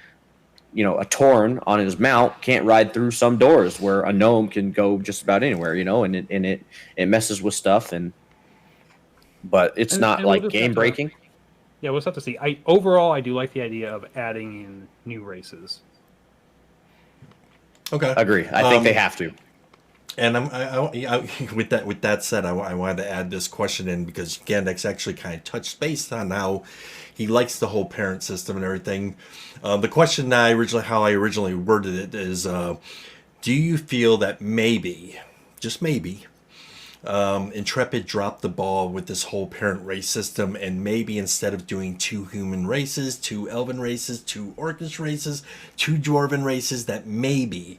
a Tauren on his mount can't ride through some doors where a gnome can go just about anywhere, and it messes with stuff, but it's not And we'll like just game have to, breaking. yeah, we'll just have to see. Overall, I do like the idea of adding in new races. okay. Agree. I think they have to. And with that said, I wanted to add this question in because Ghandex actually kind of touched base on how he likes the whole parent system and everything. The question how I originally worded it is, do you feel that maybe, just maybe, Intrepid dropped the ball with this whole parent race system, and maybe instead of doing 2 human races, 2 elven races, 2 orcish races, 2 dwarven races, that maybe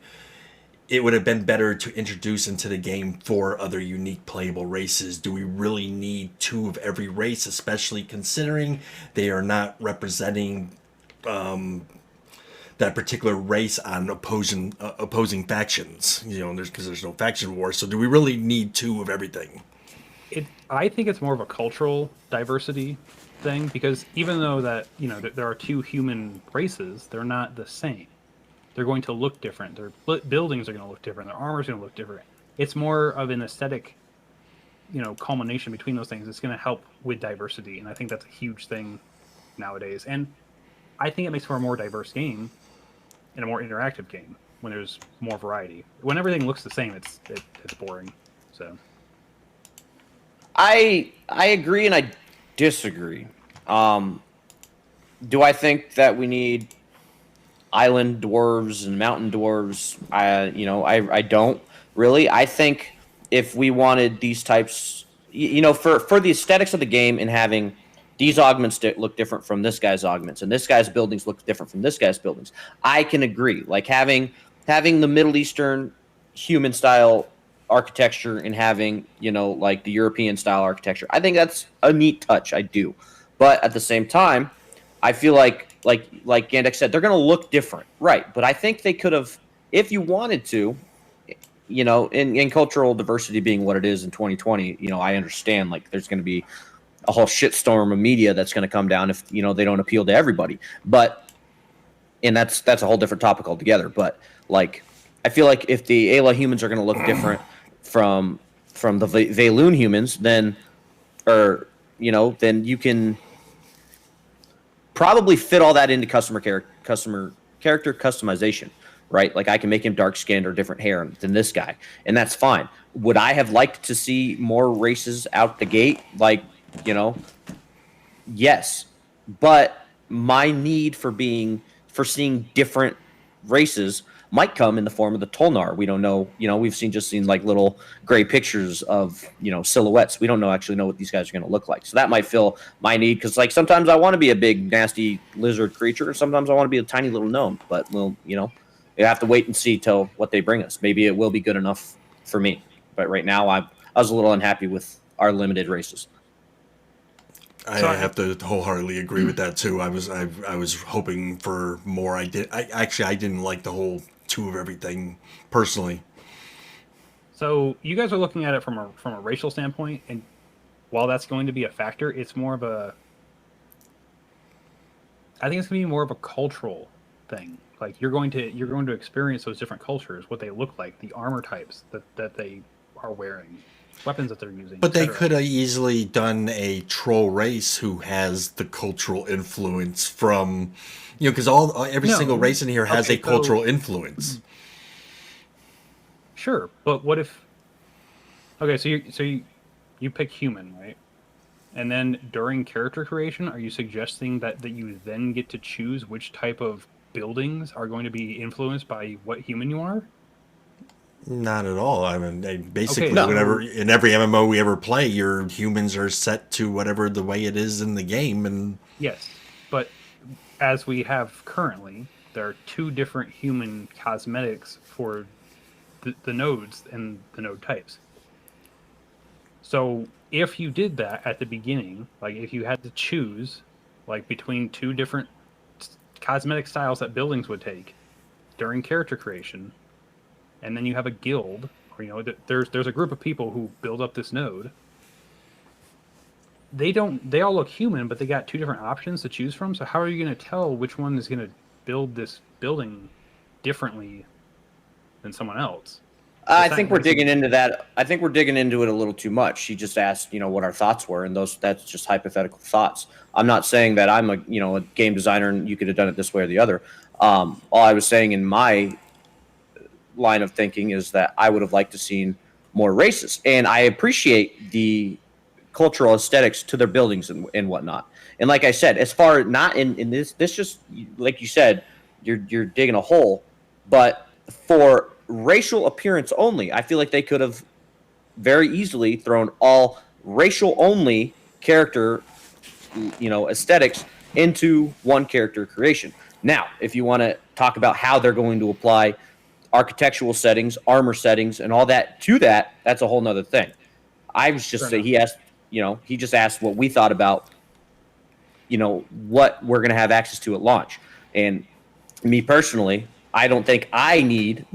it would have been better to introduce into the game 4 other unique playable races? Do we really need 2 of every race, especially considering they are not representing that particular race on opposing factions? Because there's no faction war. So do we really need 2 of everything? I think it's more of a cultural diversity thing because even though that there are 2 human races, they're not the same. They're going to look different. Their buildings are going to look different. Their armor is going to look different. It's more of an aesthetic, culmination between those things. It's going to help with diversity, and I think that's a huge thing nowadays. And I think it makes for a more diverse game and a more interactive game when there's more variety. When everything looks the same, it's boring. So I agree and I disagree. Do I think that we need island dwarves and mountain dwarves? I don't really. I think if we wanted these types, for the aesthetics of the game and having these augments look different from this guy's augments and this guy's buildings look different from this guy's buildings, I can agree. Like having the Middle Eastern human style architecture and having like the European style architecture, I think that's a neat touch. I do, but at the same time, I feel like Ghandex said, they're going to look different, right? But I think they could have, if you wanted to, in cultural diversity being what it is in 2020, I understand like there's going to be a whole shitstorm of media that's going to come down if they don't appeal to everybody. But and that's a whole different topic altogether. But like I feel like if the Ayla humans are going to look different from the Valoon humans, then then you can probably fit all that into customer character customization, right? Like I can make him dark skinned or different hair than this guy, and that's fine. Would I have liked to see more races out the gate? Like, yes, but my need for seeing different races might come in the form of the Tolnar. We don't know. We've seen like little gray pictures of silhouettes. We don't actually know what these guys are going to look like. So that might fill my need, because like sometimes I want to be a big nasty lizard creature, sometimes I want to be a tiny little gnome. But you have to wait and see till what they bring us. Maybe it will be good enough for me. But right now, I was a little unhappy with our limited races. I have to wholeheartedly agree with that too. I was hoping for more. I didn't like the whole 2 of everything personally. So you guys are looking at it from a racial standpoint, and while that's going to be a factor, it's more of a. I think it's going to be more of a cultural thing. Like you're going to experience those different cultures, what they look like, the armor types that they are wearing, weapons that they're using. But they could have easily done a troll race who has the cultural influence from, because every single race in here has a cultural influence. Sure, but what if? Okay, so you pick human, right? And then during character creation, are you suggesting that you then get to choose which type of buildings are going to be influenced by what human you are? Not at all. I mean, basically, whenever in every MMO we ever play, your humans are set to whatever the way it is in the game, and yes, but as we have currently, there are 2 different human cosmetics for the nodes and the node types. So if you did that at the beginning, like if you had to choose, like between 2 different cosmetic styles that buildings would take during character creation. And then you have a guild, or there's a group of people who build up this node. They all look human, but they got 2 different options to choose from. So how are you going to tell which one is going to build this building differently than someone else? I think we're digging into that. I think we're digging into it a little too much. She just asked, what our thoughts were, and that's just hypothetical thoughts. I'm not saying that I'm a game designer and you could have done it this way or the other. All I was saying in my line of thinking is that I would have liked to seen more races, and I appreciate the cultural aesthetics to their buildings and whatnot. And like I said, as far not in this just like you said, you're digging a hole, but for racial appearance only, I feel like they could have very easily thrown all racial only character aesthetics into one character creation. Now, if you want to talk about how they're going to apply architectural settings, armor settings, and all that to that's a whole nother thing. I was just saying, he just asked what we thought about, what we're going to have access to at launch. And me personally, I don't think I need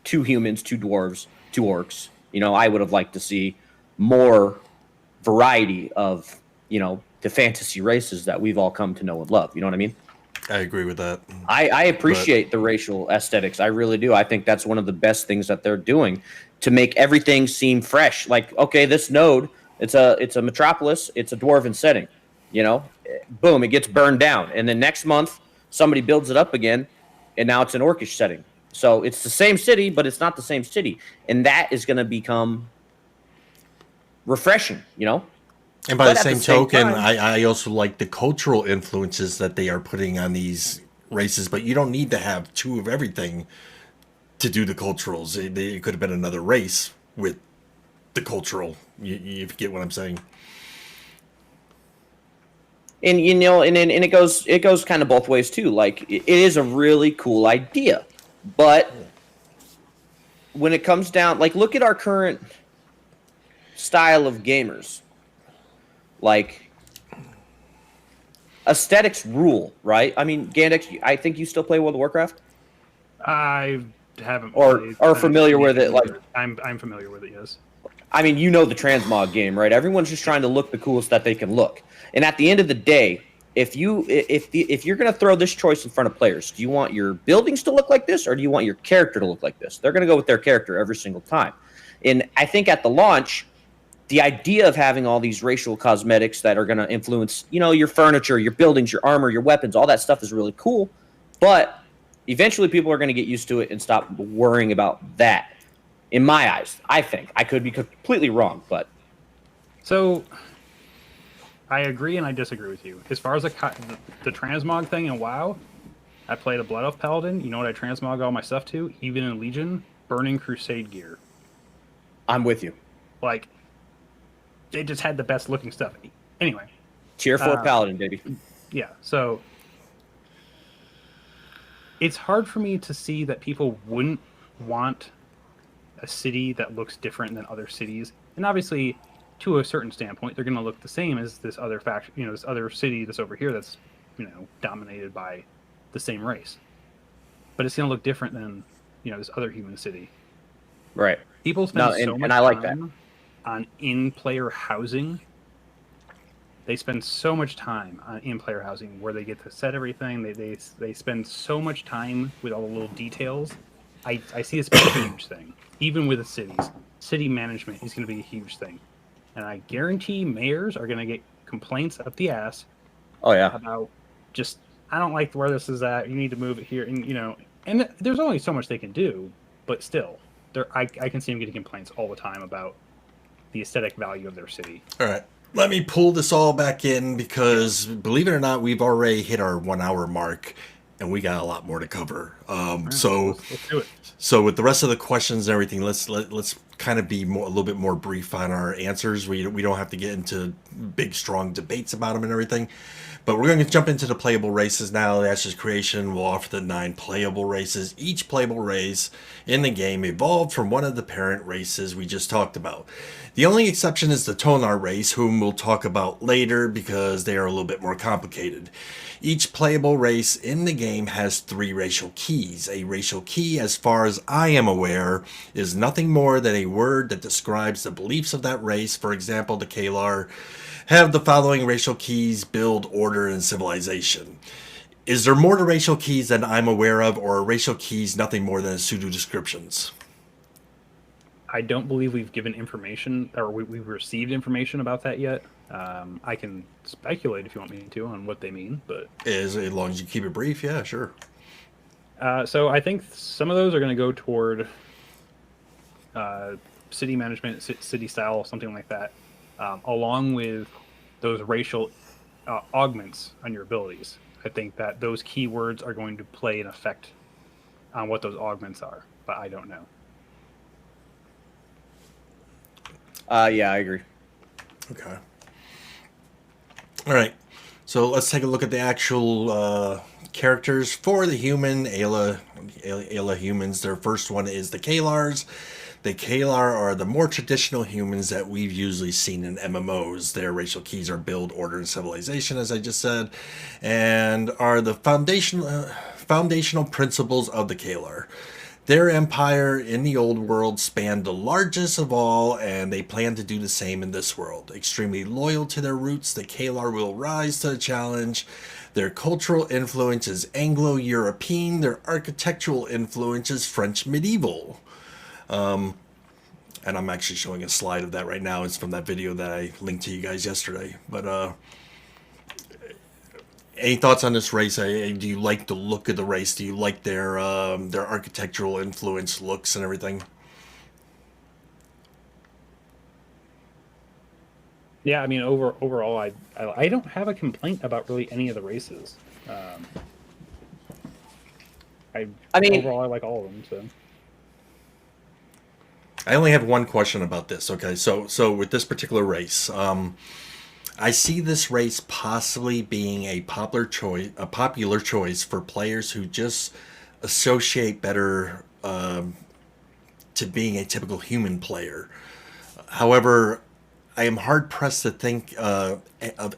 2 humans, 2 dwarves, 2 orcs. I would have liked to see more variety of, the fantasy races that we've all come to know and love. You know what I mean? I agree with that. I appreciate the racial aesthetics. I really do. I think that's one of the best things that they're doing to make everything seem fresh. Like, okay, this node, it's a metropolis, it's a dwarven setting. Boom, it gets burned down, and then next month somebody builds it up again, and now it's an orcish setting. So it's the same city, but it's not the same city, and that is going to become refreshing. And by the same token, I also like the cultural influences that they are putting on these races, but you don't need to have 2 of everything to do the culturals. It could have been another race with the cultural. You get what I'm saying? And and it goes kind of both ways too. Like it is a really cool idea, but when it comes down, like look at our current style of gamers. Like aesthetics rule, right? I mean, Ghandex, I think you still play World of Warcraft. I haven't, or familiar with it. Like I'm familiar with it. Yes. I mean, the transmog game, right? Everyone's just trying to look the coolest that they can look. And at the end of the day, if you're going to throw this choice in front of players, do you want your buildings to look like this, or do you want your character to look like this? They're going to go with their character every single time. And I think at the launch, the idea of having all these racial cosmetics that are going to influence, your furniture, your buildings, your armor, your weapons, all that stuff is really cool. But eventually people are going to get used to it and stop worrying about that. In my eyes, I think. I could be completely wrong, but... So, I agree and I disagree with you. As far as the transmog thing in WoW, I played a Blood Elf Paladin. You know what I transmog all my stuff to? Even in Legion, Burning Crusade gear. I'm with you. Like, they just had the best looking stuff. Anyway. Tier 4 Paladin, baby. Yeah, so it's hard for me to see that people wouldn't want a city that looks different than other cities. And obviously, to a certain standpoint, they're going to look the same as this other faction, this other city that's over here that's, dominated by the same race. But it's going to look different than, this other human city. Right. People spend so much time on in-player housing. They spend so much time on in-player housing where they get to set everything. They spend so much time with all the little details. I see this being a huge thing. Even with the cities. City management is going to be a huge thing. And I guarantee mayors are going to get complaints up the ass. Oh, yeah. About just, I don't like where this is at. You need to move it here. And, and there's only so much they can do. But still, I can see them getting complaints all the time about the aesthetic value of their city. All right. Let me pull this all back in because, believe it or not, we've already hit our 1 hour mark, and we got a lot more to cover. Right, so let's do it. So with the rest of the questions and everything, let's kind of be a little bit more brief on our answers. We don't have to get into big, strong debates about them and everything. But we're going to jump into the playable races now. The Ashes Creation will offer the 9 playable races. Each playable race in the game evolved from one of the parent races we just talked about. The only exception is the Tonar race, whom we'll talk about later because they are a little bit more complicated. Each playable race in the game has 3 racial keys. A racial key, as far as I am aware, is nothing more than a word that describes the beliefs of that race. For example, the Kalar have the following racial keys: build, order, and civilization. Is there more to racial keys than I'm aware of, or are racial keys nothing more than pseudo descriptions? I don't believe we've given information, or we've received information about that yet. I can speculate if you want me to on what they mean, but As long as you keep it brief, yeah, sure. So I think some of those are going to go toward city management, city style, something like that, along with those racial augments on your abilities. I think that those keywords are going to play an effect on what those augments are, but I don't know. Yeah, I agree. Okay. All right. So let's take a look at the actual characters for the human Ayla humans. Their first one is the Kalars. The Kalar are the more traditional humans that we've usually seen in MMOs. Their racial keys are build, order, and civilization, as I just said, and are the foundational principles of the Kalar. Their empire in the old world spanned the largest of all, and they plan to do the same in this world. Extremely loyal to their roots, the Kalar will rise to the challenge. Their cultural influence is Anglo-European. Their architectural influence is French medieval. And I'm actually showing a slide of that right now. It's from that video that I linked to you guys yesterday. But any thoughts on this race? Do you like the look of the race? Do you like their architectural influence, looks, and everything? Yeah, I mean, overall, I don't have a complaint about really any of the races. I mean, overall, I like all of them. So. I only have one question about this. Okay, so with this particular race, I see this race possibly being a popular choice for players who just associate better to being a typical human player. However, I am hard pressed to think of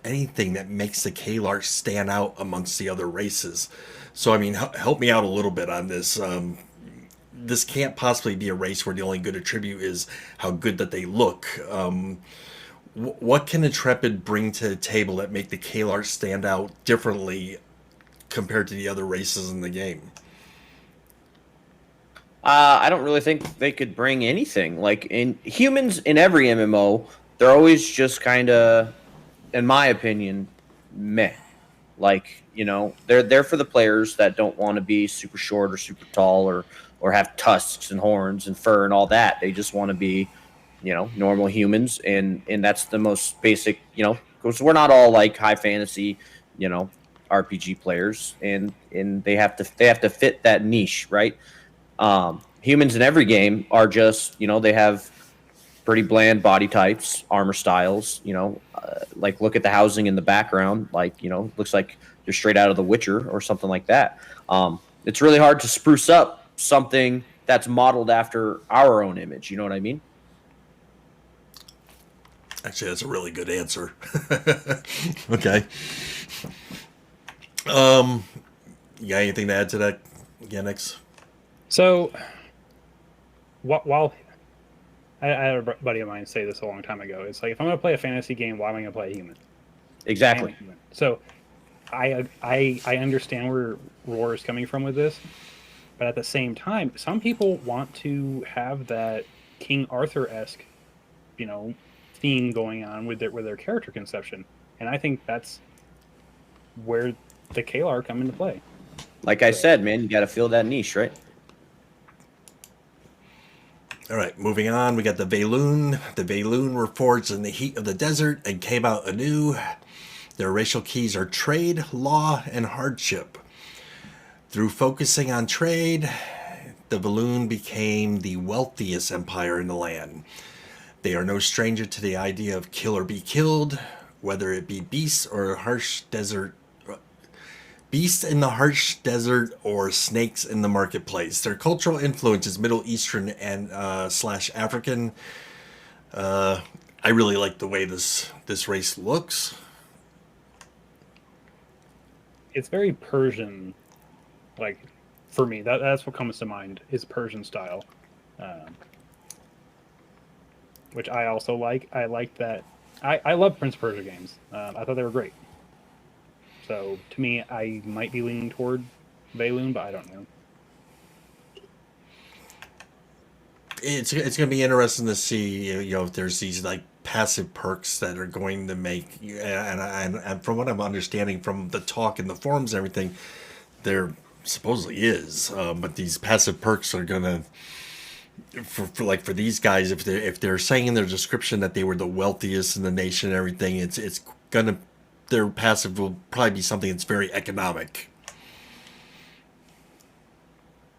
anything that makes the Kalar stand out amongst the other races. So I mean, help me out a little bit on this. This can't possibly be a race where the only good attribute is how good that they look. What can Intrepid bring to the table that make the Kalar stand out differently compared to the other races in the game? I don't really think they could bring anything. Like, in humans in every MMO, they're always just kind of, in my opinion, meh. Like, they're there for the players that don't want to be super short or super tall or have tusks and horns and fur and all that. They just want to be, normal humans, and that's the most basic, because we're not all like high fantasy, RPG players, and they have to fit that niche, right? Humans in every game are just, they have pretty bland body types, armor styles, like look at the housing in the background, like, looks like they're straight out of The Witcher or something like that. It's really hard to spruce up something that's modeled after our own image. You know what I mean? Actually, that's a really good answer. Okay. You got anything to add to that, Ghandex? So, while I had a buddy of mine say this a long time ago, it's like, if I'm going to play a fantasy game, why am I going to play a human? Exactly. Human. So, I understand where Roar is coming from with this, but at the same time, some people want to have that King Arthur-esque, theme going on with their character conception, and I think that's where the Kalar come into play. Like I said, man, you got to fill that niche, right? All right, moving on. We got the Valoon. The Valoon were forged in the heat of the desert and came out anew. Their racial keys are trade, law, and hardship. Through focusing on trade, the Valoon became the wealthiest empire in the land. They are no stranger to the idea of kill or be killed, whether it be beasts or harsh desert. Beasts in the harsh desert or snakes in the marketplace. Their cultural influence is Middle Eastern and slash African. I really like the way this race looks. It's very Persian, like, for me. That's what comes to mind, is Persian style, which I also like. I like that. I love Prince of Persia games. I thought they were great. So to me, I might be leaning toward Valoon, but I don't know. It's going to be interesting to see, if there's these like passive perks that are going to make, and from what I'm understanding from the talk in the forums and everything, there supposedly is, but these passive perks are going to, for these guys, if they're saying in their description that they were the wealthiest in the nation and everything, it's gonna, their passive will probably be something that's very economic.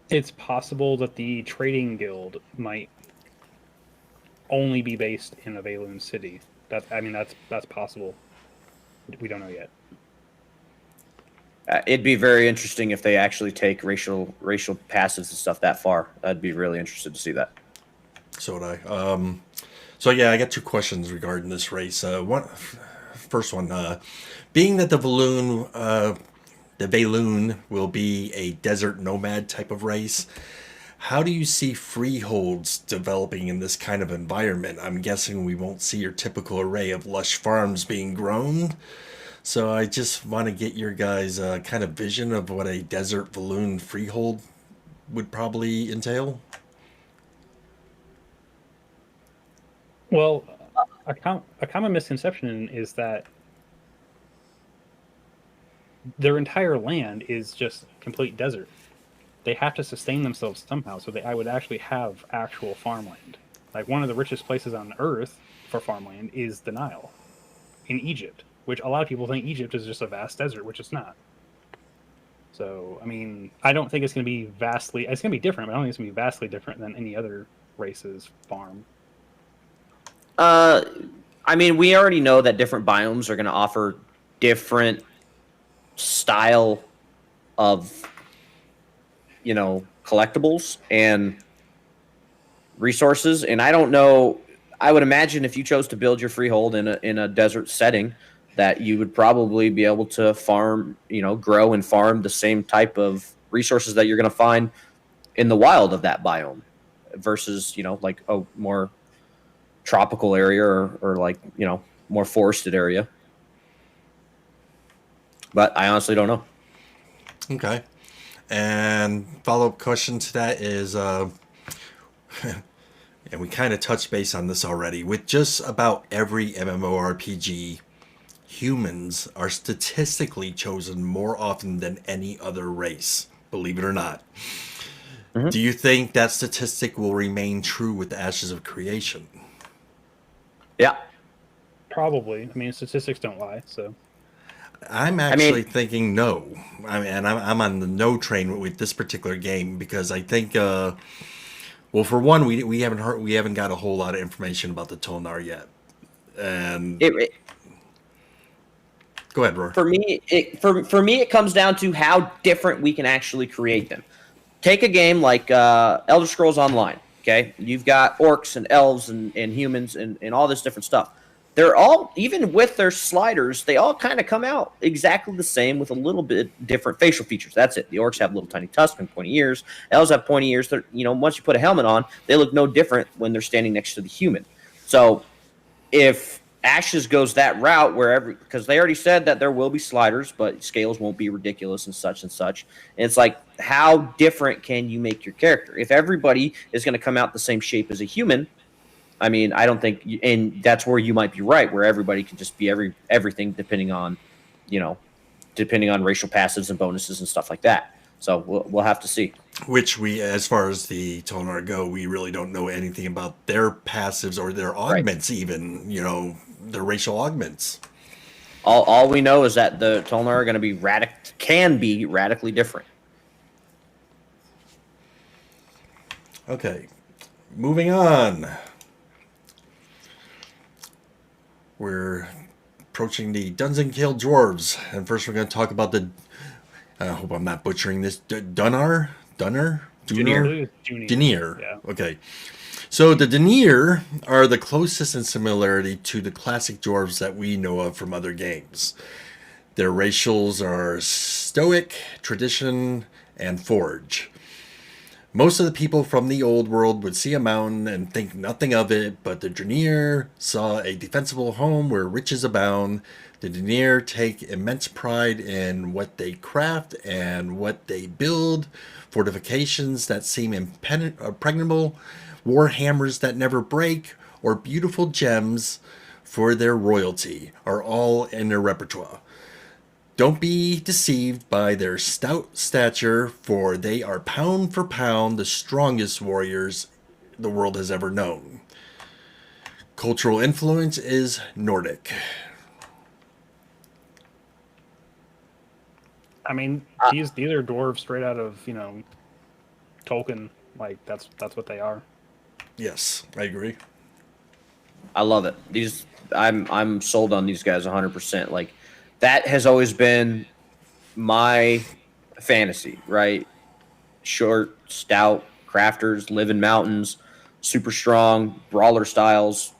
It's possible that the trading guild might only be based in a Valoon city. That's possible. We don't know yet. It'd be very interesting if they actually take racial passives and stuff that far. I'd be really interested to see that. So would I. So yeah, I got two questions regarding this race. First one, being that the Valoon will be a desert nomad type of race, how do you see freeholds developing in this kind of environment? I'm guessing we won't see your typical array of lush farms being grown. So I just want to get your guys' kind of vision of what a desert Valoon freehold would probably entail. Well, a common misconception is that their entire land is just complete desert. They have to sustain themselves somehow, so I would actually have actual farmland. Like, one of the richest places on Earth for farmland is the Nile in Egypt, which a lot of people think Egypt is just a vast desert, which it's not. So, I mean, I don't think it's going to be vastly... It's going to be different, but I don't think it's going to be vastly different than any other race's farm. I mean, we already know that different biomes are going to offer different style of, collectibles and resources. And I don't know. I would imagine if you chose to build your freehold in a desert setting, that you would probably be able to farm, grow and farm the same type of resources that you're going to find in the wild of that biome, versus, like a more tropical area or like, more forested area. But I honestly don't know. Okay. And follow-up question to that is, and we kind of touched base on this already, with just about every MMORPG, humans are statistically chosen more often than any other race, believe it or not. Mm-hmm. Do you think that statistic will remain true with the Ashes of Creation? Yeah. Probably. I mean, statistics don't lie, so... I'm actually thinking no. I mean, and I'm on the no train with this particular game because I think, well, for one, we haven't got a whole lot of information about the Tolnar yet. And it go ahead, Roar. for me, it comes down to how different we can actually create them. Take a game like Elder Scrolls Online. Okay, you've got orcs and elves and humans and all this different stuff. They're all, even with their sliders, they all kind of come out exactly the same with a little bit different facial features. That's it. The orcs have little tiny tusks and pointy ears. Elves have pointy ears. They're, once you put a helmet on, they look no different when they're standing next to the human. So if Ashes goes that route, because they already said that there will be sliders, but scales won't be ridiculous and such and such. And it's like, how different can you make your character? If everybody is going to come out the same shape as a human, I mean, I don't think, and that's where you might be right, where everybody can just be everything depending on racial passives and bonuses and stuff like that. So we'll have to see. Which as far as the Tolnar go, we really don't know anything about their passives or their augments, even, their racial augments. All we know is that the Tolnar are going to can be radically different. Okay, moving on. We're approaching the Dungeon Kill Dwarves, and first we're going to talk about the. I hope I'm not butchering this. Dunner. Denier. Yeah. Okay. So the Denier are the closest in similarity to the classic dwarves that we know of from other games. Their racials are Stoic, Tradition, and Forge. Most of the people from the old world would see a mountain and think nothing of it, but the Denier saw a defensible home where riches abound. The Denier take immense pride in what they craft and what they build, fortifications that seem impregnable, war hammers that never break, or beautiful gems for their royalty are all in their repertoire. Don't be deceived by their stout stature, for they are pound for pound the strongest warriors the world has ever known. Cultural influence is Nordic. I mean, these are dwarves straight out of Tolkien. Like that's what they are. Yes, I agree. I love it. I'm sold on these guys 100%. Like, that has always been my fantasy, right? Short, stout, crafters, live in mountains, super strong, brawler styles.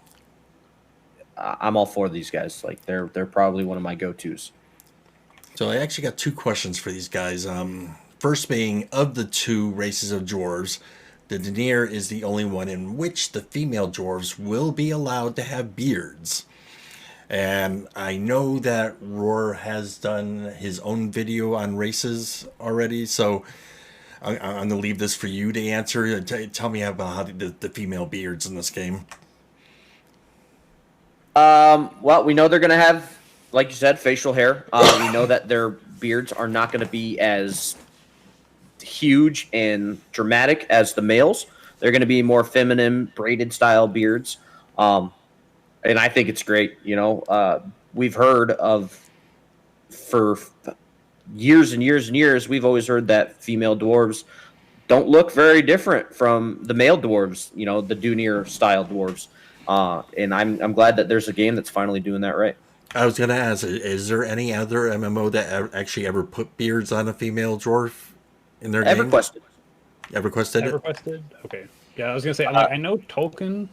I'm all for these guys. Like, they're probably one of my go-tos. So I actually got two questions for these guys. First being, of the two races of dwarves, the Denier is the only one in which the female dwarves will be allowed to have beards. And I know that Roar has done his own video on races already, so I'm going to leave this for you to answer. Tell me about how the female beards in this game. Well, we know they're going to have, like you said, facial hair. We know that their beards are not going to be as huge and dramatic as the males. They're going to be more feminine, braided style beards. And I think it's great. We've heard of, for years and years and years, we've always heard that female dwarves don't look very different from the male dwarves, the Dunir style dwarves. And I'm glad that there's a game that's finally doing that right. I was going to ask, is there any other MMO that actually ever put beards on a female dwarf in their game? EverQuested. EverQuested it? EverQuested? Okay. Yeah, I was going to say, I know Tolkien,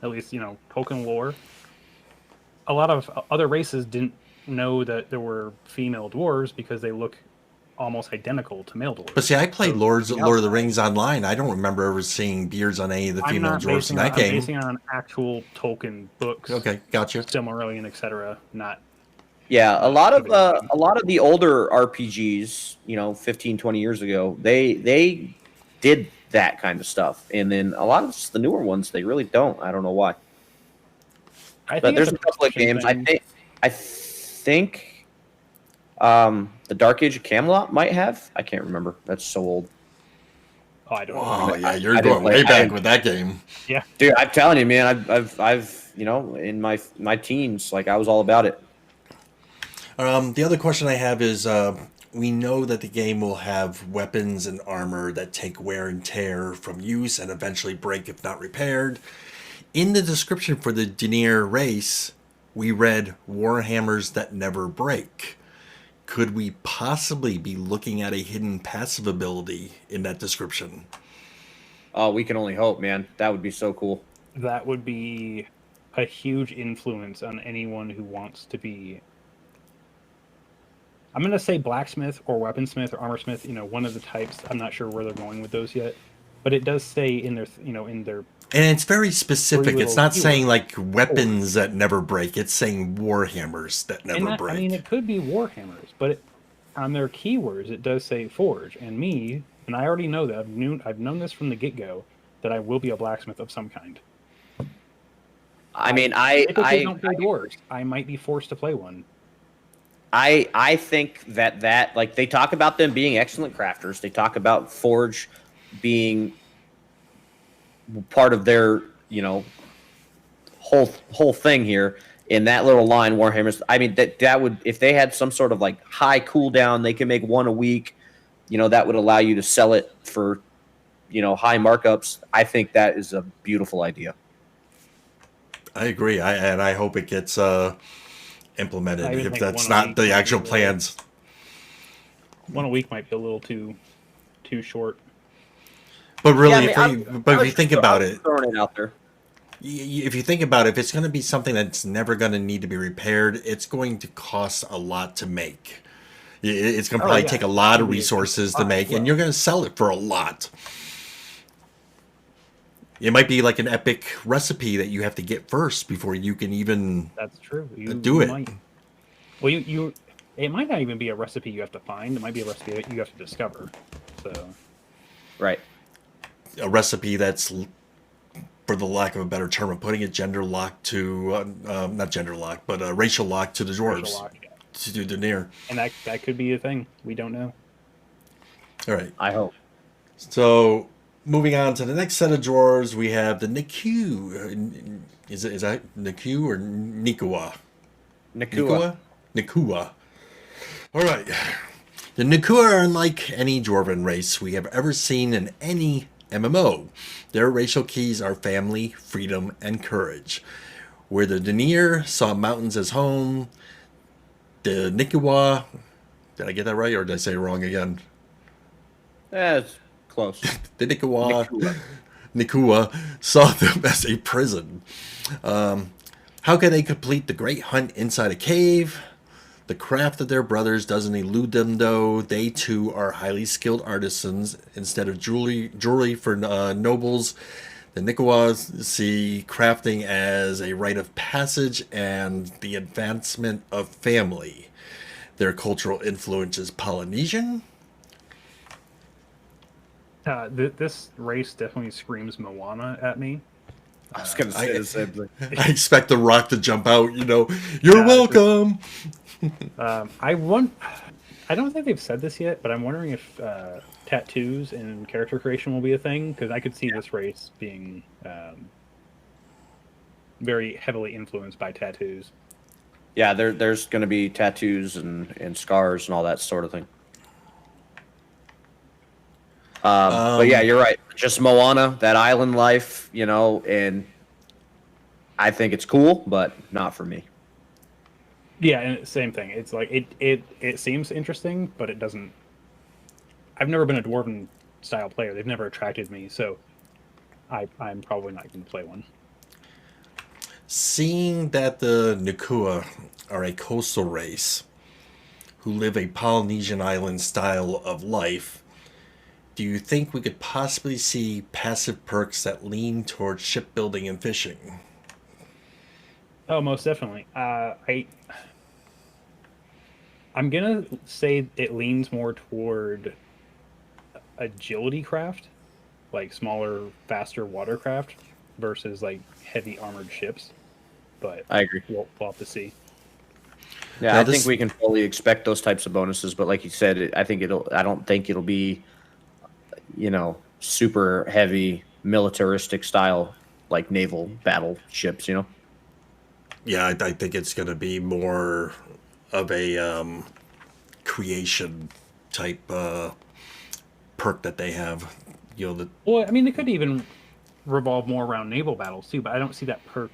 at least, Tolkien lore. A lot of other races didn't know that there were female dwarves because they look almost identical to male dwarves. But see, I played Lord of the Rings online. I don't remember ever seeing beards on any of the female dwarves in that game. I'm basing it on actual Tolkien books. Okay, gotcha. Silmarillion, etc. Not. Yeah, a lot of the older RPGs, 15, 20 years ago, they did that kind of stuff, and then a lot of the newer ones they really don't. I don't know why. But there's a couple of games. I think the Dark Age of Camelot might have. I can't remember. That's so old. Oh, I don't know. Oh yeah, you're going way back with that game. Yeah, dude, I'm telling you, man. I've in my teens, like I was all about it. The other question I have is we know that the game will have weapons and armor that take wear and tear from use and eventually break if not repaired. In the description for the Denier race, we read Warhammers that never break. Could we possibly be looking at a hidden passive ability in that description? Oh, we can only hope, man. That would be so cool. That would be a huge influence on anyone who wants to be. I'm going to say blacksmith or weaponsmith or armorsmith, one of the types. I'm not sure where they're going with those yet, but it does say in their, in their. And it's very specific. It's not saying keywords. like weapons that never break. It's saying warhammers that never break. I mean, it could be warhammers, but on their keywords, it does say forge. And I already know that. I've known this from the get-go that I will be a blacksmith of some kind. I mean, I don't play dwarves. I might be forced to play one. I think that like they talk about them being excellent crafters. They talk about forge being part of their whole thing here in that little line. Warhammers. I mean that would, if they had some sort of like high cooldown, they can make one a week. That would allow you to sell it for high markups. I think that is a beautiful idea. I agree. I hope it gets implemented if that's not the actual plans. One a week might be a little too short. But really, yeah, if you think about it, throwing it out there. If you think about it, if it's going to be something that's never going to need to be repaired, it's going to cost a lot to make. It's going to probably take a lot of resources to make, and you're going to sell it for a lot. It might be like an epic recipe that you have to get first before you can even. That's true. Do it. Well, it might not even be a recipe you have to find. It might be a recipe that you have to discover. So. Right. A recipe that's, for the lack of a better term, of putting it gender locked to not gender locked, but racial locked to the dwarves, to the Denier. And that could be a thing. We don't know. All right. I hope. So. Moving on to the next set of drawers, we have the Niku. Is that Niku or Nikua? Nikua. All right. The Nikua are unlike any dwarven race we have ever seen in any MMO. Their racial keys are family, freedom, and courage. Where the Denier saw mountains as home, the Nikua. Did I get that right, or did I say it wrong again? It's close. The Nikua saw them as a prison. How can they complete the great hunt inside a cave? The craft of their brothers doesn't elude them, though. They, too, are highly skilled artisans. Instead of jewelry for nobles, the Nikuas see crafting as a rite of passage and the advancement of family. Their cultural influence is Polynesian. This race definitely screams Moana at me. I was going to say the same thing. I expect the rock to jump out, you're welcome. I don't think they've said this yet, but I'm wondering if tattoos and character creation will be a thing, because I could see this race being very heavily influenced by tattoos. Yeah, there's going to be tattoos and scars and all that sort of thing. But yeah, you're right. Just Moana, that island life, and I think it's cool, but not for me. Yeah, and same thing. It's like it seems interesting, but it doesn't. I've never been a dwarven style player. They've never attracted me, so I'm probably not going to play one. Seeing that the Nikua are a coastal race who live a Polynesian island style of life, do you think we could possibly see passive perks that lean towards shipbuilding and fishing? Oh, most definitely. I'm gonna say it leans more toward agility craft, like smaller, faster watercraft, versus like heavy armored ships. But I agree. We'll have to see. Yeah, now I think we can fully expect those types of bonuses, but like you said, I don't think it'll be, super heavy militaristic style like naval battle ships. Yeah, I think it's going to be more of a creation type perk that they have. You know, the Well, I mean, it could even revolve more around naval battles too, but I don't see that perk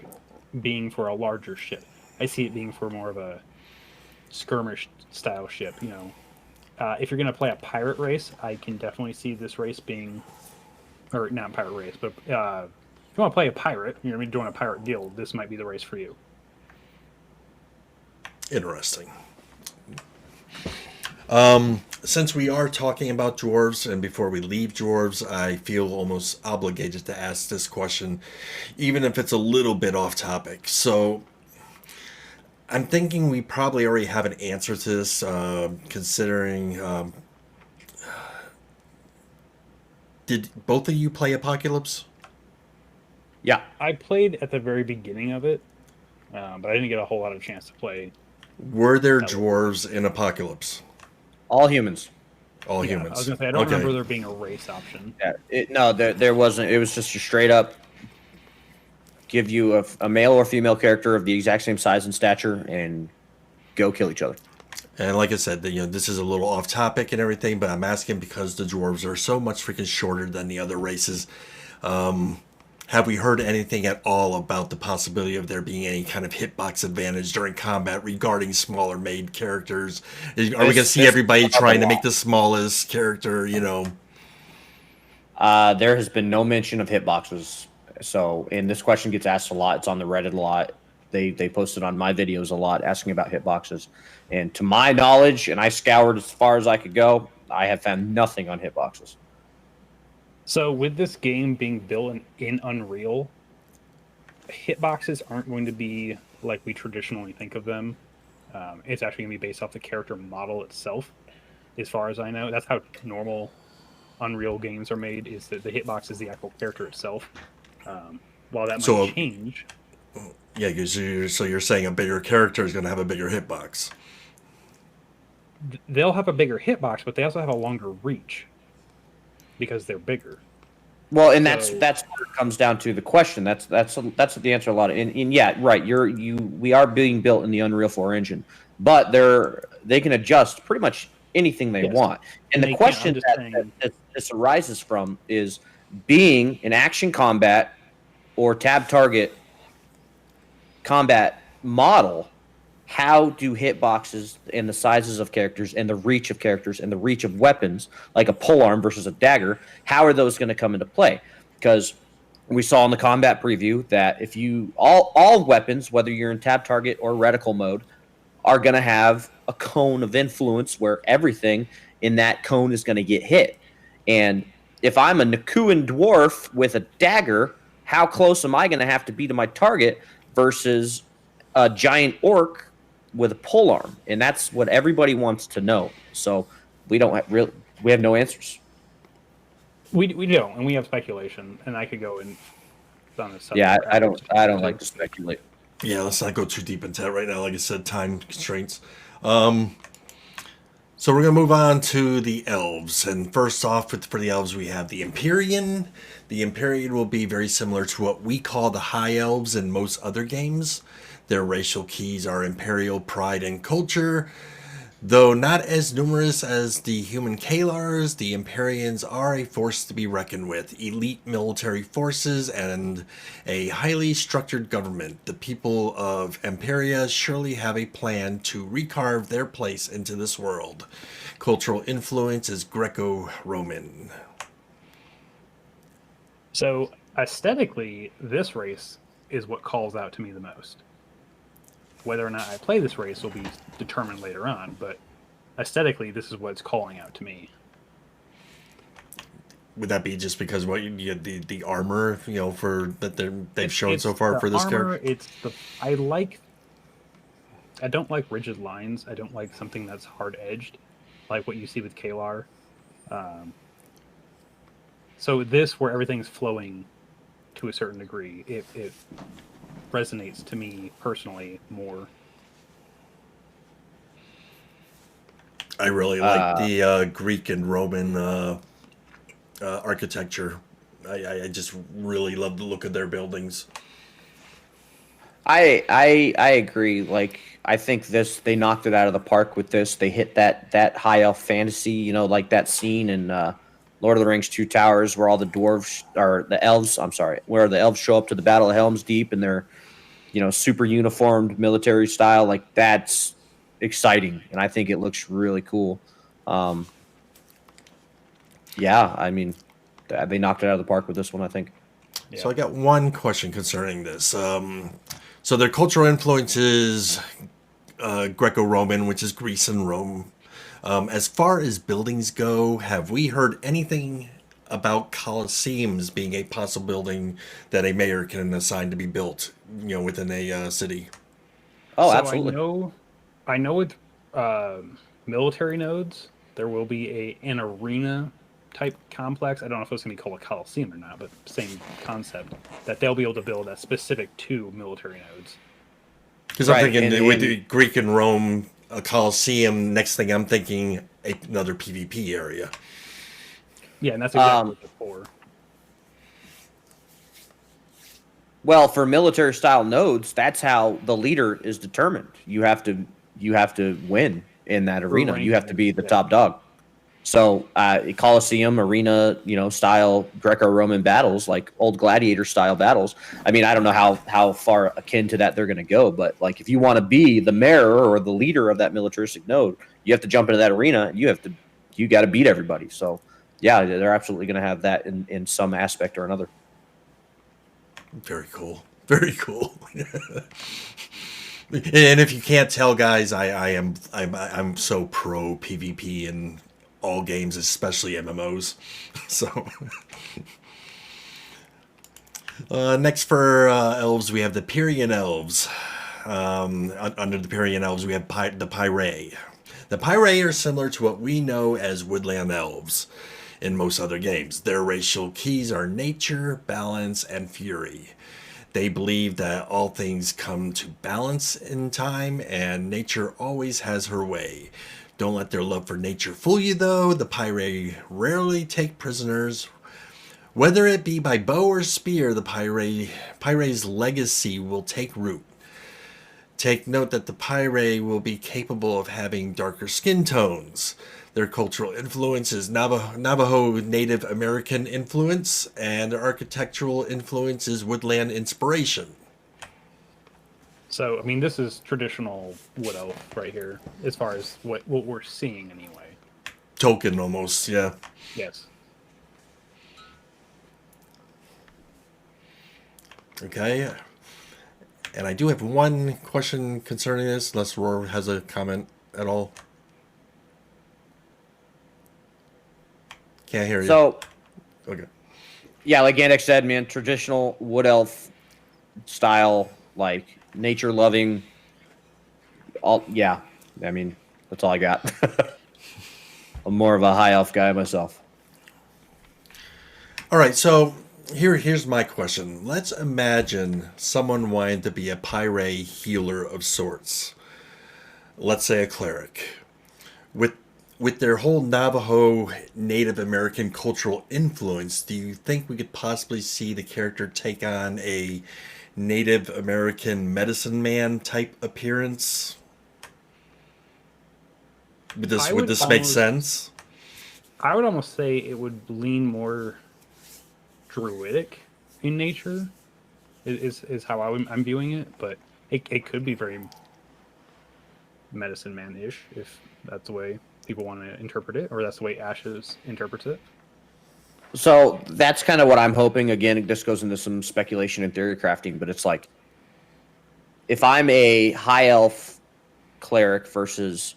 being for a larger ship. I see it being for more of a skirmish style ship. You know, if you're going to play a pirate race, I can definitely see this race being, or not pirate race, but if you want to play a pirate, you're going to be doing a pirate guild, this might be the race for you. interesting. Since we are talking about dwarves, and before we leave dwarves, I feel almost obligated to ask this question, even if it's a little bit off topic. So, I'm thinking we probably already have an answer to this, considering. Did both of you play Apocalypse? Yeah. I played at the very beginning of it, but I didn't get a whole lot of chance to play. Were there dwarves in Apocalypse? All humans. All Yeah, humans. I was going to say, I don't Okay. remember there being a race option. Yeah. No, there wasn't. It was just a straight up give you a male or female character of the exact same size and stature and go kill each other. And like I said, this is a little off topic and everything, but I'm asking because the dwarves are so much freaking shorter than the other races. Have we heard anything at all about the possibility of there being any kind of hitbox advantage during combat regarding smaller made characters? Are we going to see everybody trying to make the smallest character, There has been no mention of hitboxes. So, and this question gets asked a lot. It's on the Reddit a lot. They posted on my videos a lot asking about hitboxes. And to my knowledge, and I scoured as far as I could go, I have found nothing on hitboxes. So with this game being built in Unreal, hitboxes aren't going to be like we traditionally think of them. It's actually going to be based off the character model itself, as far as I know. That's how normal Unreal games are made, is that the hitbox is the actual character itself. While that might change... Yeah, because you're saying a bigger character is going to have a bigger hitbox. They'll have a bigger hitbox, but they also have a longer reach because they're bigger. Well, and that's where it comes down to the question. That's the answer a lot of. And yeah, right. We are being built in the Unreal 4 engine, but they can adjust pretty much anything they want. And the question that this arises from is being an action combat or tab target combat model. How do hitboxes and the sizes of characters and the reach of characters and the reach of weapons, like a polearm versus a dagger, how are those going to come into play? Because we saw in the combat preview that if you all weapons, whether you're in tab target or reticle mode, are going to have a cone of influence where everything in that cone is going to get hit. And if I'm a Nakuan dwarf with a dagger, how close am I going to have to be to my target versus a giant orc with a polearm? And that's what everybody wants to know. So we have no answers. We don't, and we have speculation, and I could go in on this subject. Yeah, I don't like to speculate. Yeah, let's not go too deep into that right now. Like I said, time constraints. So we're going to move on to the elves. And first off, for the elves, we have the Empyrean. The Empyrean will be very similar to what we call the High Elves in most other games. Their racial keys are Imperial pride and culture. Though not as numerous as the human Kalars, the Empyreans are a force to be reckoned with. Elite military forces and a highly structured government. The people of Empiria surely have a plan to recarve their place into this world. Cultural influence is Greco-Roman. So aesthetically, this race is what calls out to me the most. Whether or not I play this race will be determined later on, but aesthetically, this is what's calling out to me. Would that be just because the armor, for that they've shown so far for this character? I don't like rigid lines. I don't like something that's hard edged, like what you see with Kalar. So this, where everything's flowing to a certain degree, it resonates to me personally more. I really like the Greek and Roman architecture. I just really love the look of their buildings. I agree. Like I think they knocked it out of the park with this. They hit that high elf fantasy, like that scene in Lord of the Rings Two Towers where all the dwarves or the elves, I'm sorry, where the elves show up to the Battle of Helm's Deep and they're, super uniformed military style. Like that's exciting, and I think it looks really cool. Um, yeah, I mean, they knocked it out of the park with this one, I think. So Yeah. I got one question concerning this. So their cultural influence is Greco-Roman, which is Greece and Rome. As far as buildings go, have we heard anything about Colosseums being a possible building that a mayor can assign to be built, within a city? Oh, So absolutely. I know with uh, military nodes, there will be an arena type complex. I don't know if it's going to be called a coliseum or not, but same concept that they'll be able to build that's specific to military nodes. Because I'm Right, thinking with the Greek and Rome, a Colosseum. Next thing I'm thinking another PvP area. Yeah, and that's exactly um, what they're for. Well, for military style nodes, that's how the leader is determined. You have to win in that For arena. You have to ranking. be the Yeah. top dog. So, Coliseum arena, style Greco-Roman battles, like old gladiator style battles. I mean, I don't know how far akin to that they're going to go, but like if you want to be the mayor or the leader of that militaristic node, you have to jump into that arena. And you got to beat everybody. So, yeah, they're absolutely going to have that in some aspect or another. Very cool. Very cool. And if you can't tell, guys, I'm so pro PvP in all games, especially MMOs. So next for elves, we have the Pyrean elves. Under the Pyrean elves, we have the Pyre. The Pyre are similar to what we know as woodland elves in most other games. Their racial keys are nature, balance, and fury. They believe that all things come to balance in time and nature always has her way. Don't let their love for nature fool you, though. The Pyre rarely take prisoners. Whether it be by bow or spear, the Pyre's legacy will take root. Take note that the Pyre will be capable of having darker skin tones. Their cultural influence is Navajo Native American influence, and their architectural influence is woodland inspiration. So I mean, this is traditional wood elf right here, as far as what we're seeing anyway. Token almost, yeah. Yes. Okay. And I do have one question concerning this, unless Roar has a comment at all. Can't hear you. So, Okay. yeah, like Ghandex said, man, traditional wood elf style, like nature loving. All yeah, I mean that's all I got. I'm more of a high elf guy myself. All right, so here's my question. Let's imagine someone wanting to be a pyre healer of sorts. Let's say a cleric. With with their whole Navajo Native American cultural influence, do you think we could possibly see the character take on a Native American medicine man type appearance? I Would would this make almost sense? I would almost say it would lean more druidic in nature. Is how I'm viewing it, but it could be very medicine man-ish if that's the way people want to interpret it, or that's the way Ashes interprets it. So that's kind of what I'm hoping. Again, this goes into some speculation and theory crafting, but it's like if I'm a high elf cleric versus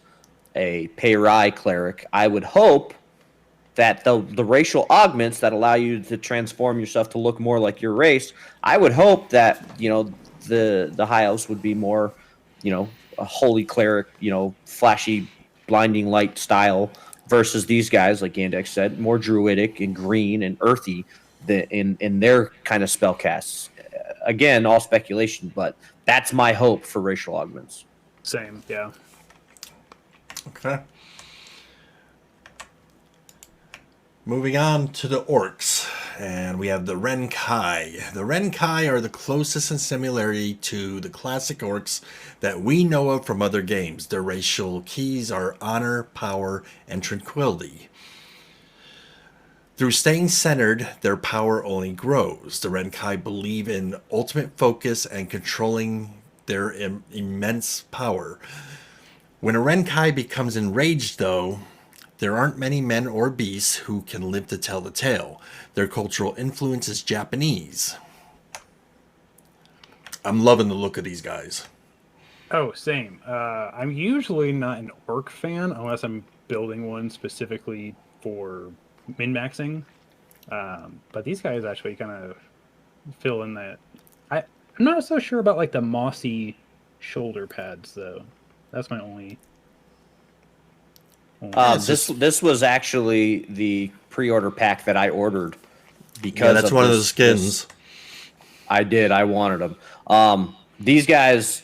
a Pei cleric, I would hope that the racial augments that allow you to transform yourself to look more like your race, I would hope that the high elves would be more, a holy cleric, flashy, blinding light style versus these guys, like Gandex said, more druidic and green and earthy in their kind of spell casts. Again, all speculation, but that's my hope for racial augments. Same, yeah. Okay. Moving on to the orcs. and we have the Renkai. The Renkai are the closest in similarity to the classic orcs that we know of from other games. Their racial keys are honor, power, and tranquility. Through staying centered, their power only grows. The Renkai believe in ultimate focus and controlling their immense power. When a Renkai becomes enraged, though, there aren't many men or beasts who can live to tell the tale. Their cultural influence is Japanese. I'm loving the look of these guys. Oh, same. I'm usually not an orc fan unless I'm building one specifically for min-maxing. But these guys actually kind of fill in that. I'm not so sure about like the mossy shoulder pads though. That's my only. This was actually the pre-order pack that I ordered because Yeah, that's one of the skins. I did. I wanted them. These guys.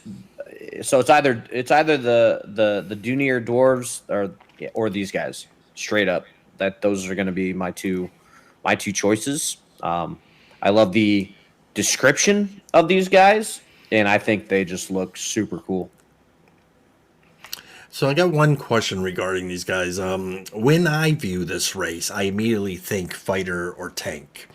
So it's either the Dunir dwarves or these guys straight up. Those are going to be my two choices. I love the description of these guys, and I think they just look super cool. So I got one question regarding these guys. When I view this race, I immediately think fighter or tank.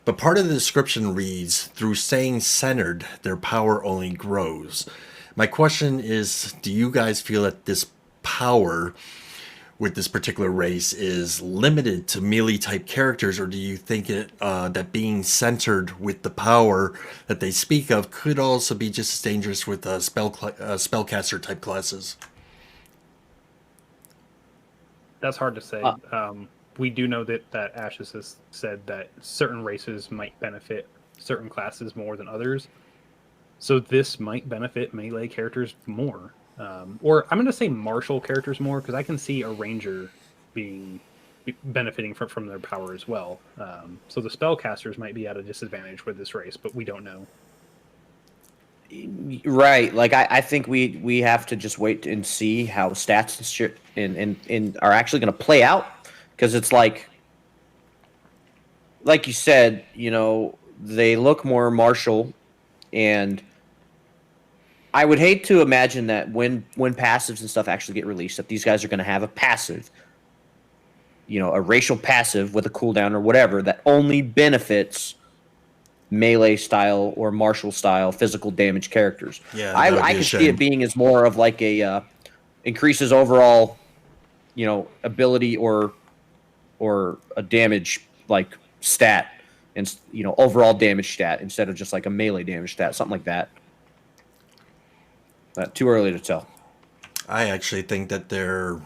But part of the description reads, through staying centered, their power only grows. My question is, do you guys feel that this power with this particular race is limited to melee type characters, or do you think that being centered with the power that they speak of could also be just as dangerous with spellcaster type classes? That's hard to say. We do know that Ashes has said that certain races might benefit certain classes more than others. So this might benefit melee characters more. Or I'm going to say martial characters more, because I can see a ranger benefiting from their power as well. So the spellcasters might be at a disadvantage with this race, but we don't know. Right. Like I think we have to just wait and see how stats and shit and are actually going to play out, because it's like you said, they look more martial, and I would hate to imagine that when passives and stuff actually get released, that these guys are going to have a passive, a racial passive with a cooldown or whatever that only benefits melee style or martial style physical damage characters. Yeah, I could see it being as more of like a increases overall, ability or a damage like stat, and overall damage stat instead of just like a melee damage stat, something like that. But too early to tell. I actually think that their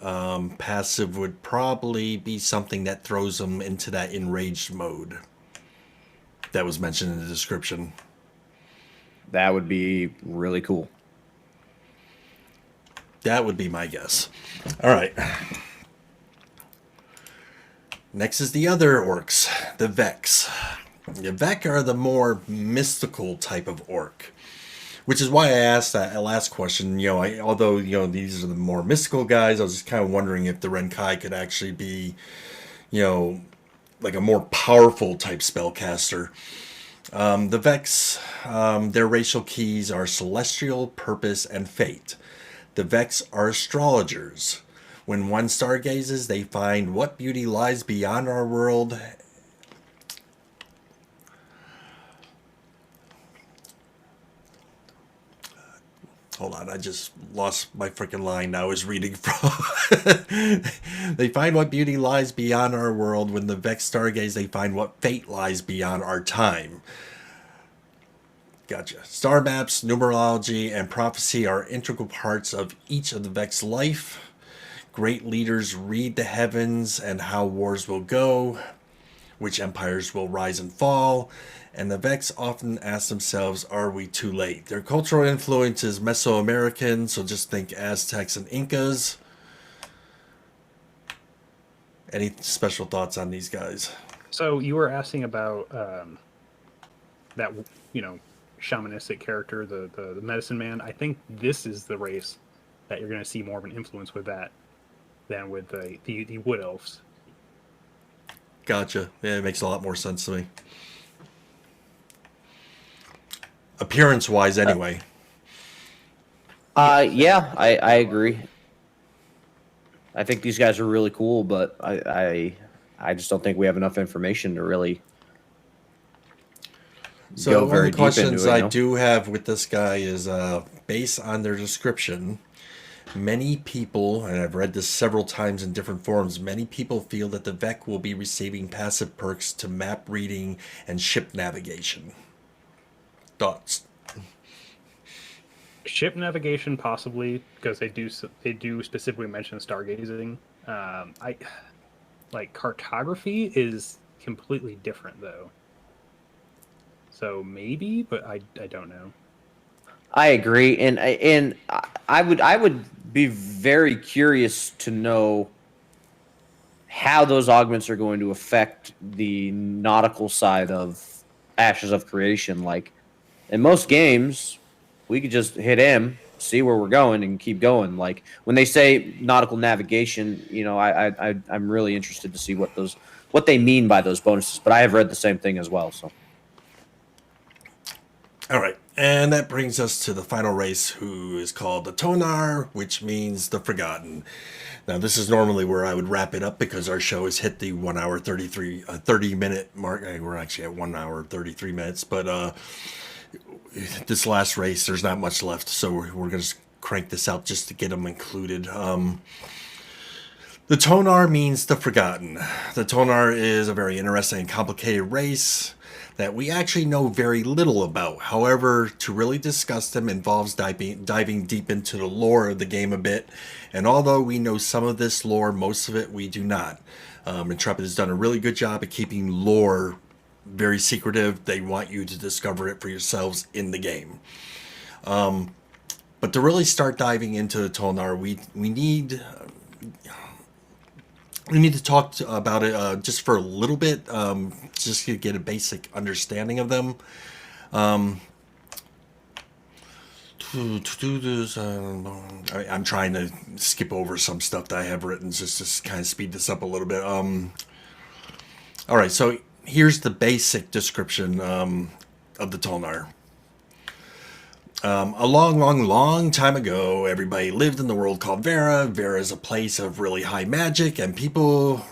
passive would probably be something that throws them into that enraged mode that was mentioned in the description. That would be really cool. That would be my guess. All right. Next is the other orcs, the Vex. The Vex are the more mystical type of orc, which is why I asked that last question. Although these are the more mystical guys, I was just kind of wondering if the Renkai could actually be, like a more powerful type spellcaster. The Vex, their racial keys are celestial, purpose, and fate. The Vex are astrologers. When one stargazes, they find what beauty lies beyond our world. Hold on, I just lost my freaking line I was reading from. They find what beauty lies beyond our world. When the Vex stargaze, they find what fate lies beyond our time. Gotcha. Star maps, numerology, and prophecy are integral parts of each of the Vex life. Great leaders read the heavens and how wars will go, which empires will rise and fall, and the Vex often ask themselves, are we too late? Their cultural influence is Mesoamerican, so just think Aztecs and Incas. Any special thoughts on these guys? So you were asking about that, shamanistic character, the medicine man. I think this is the race that you're going to see more of an influence with that than with the wood elves. Gotcha. Yeah, it makes a lot more sense to me. Appearance-wise, anyway. Yeah, I agree. I think these guys are really cool, but I just don't think we have enough information to really go So one of very the deep into questions it, you I know? do have with this guy is, based on their description, many people, and I've read this several times in different forums, many people feel that the VEC will be receiving passive perks to map reading and ship navigation. Thoughts? Ship navigation, possibly, because they do specifically mention stargazing. I like cartography is completely different though. So maybe, but I don't know. I agree, and I would be very curious to know how those augments are going to affect the nautical side of Ashes of Creation. Like in most games, we could just hit M, see where we're going, and keep going. Like when they say nautical navigation, you know, I'm really interested to see what they mean by those bonuses. But I have read the same thing as well. So All right, and that brings us to the final race, who is called the Tonar, which means the Forgotten. Now, this is normally where I would wrap it up because our show has hit the 1 hour 30-minute mark. We're actually at 1 hour 33 minutes, but this last race, there's not much left, so we're going to crank this out just to get them included. The Tonar means the Forgotten. The Tonar is a very interesting and complicated race that we actually know very little about. However, to really discuss them involves diving deep into the lore of the game a bit. And although we know some of this lore, most of it we do not. Intrepid has done a really good job of keeping lore very secretive. They want you to discover it for yourselves in the game. But to really start diving into the Tonar, we need to talk about it just for a little bit, just to get a basic understanding of them. To do this, I'm trying to skip over some stuff that I have written just to kind of speed this up a little bit. All right, so here's the basic description of the Tolnar. A long time ago, everybody lived in the world called Vera. Vera is a place of really high magic, and people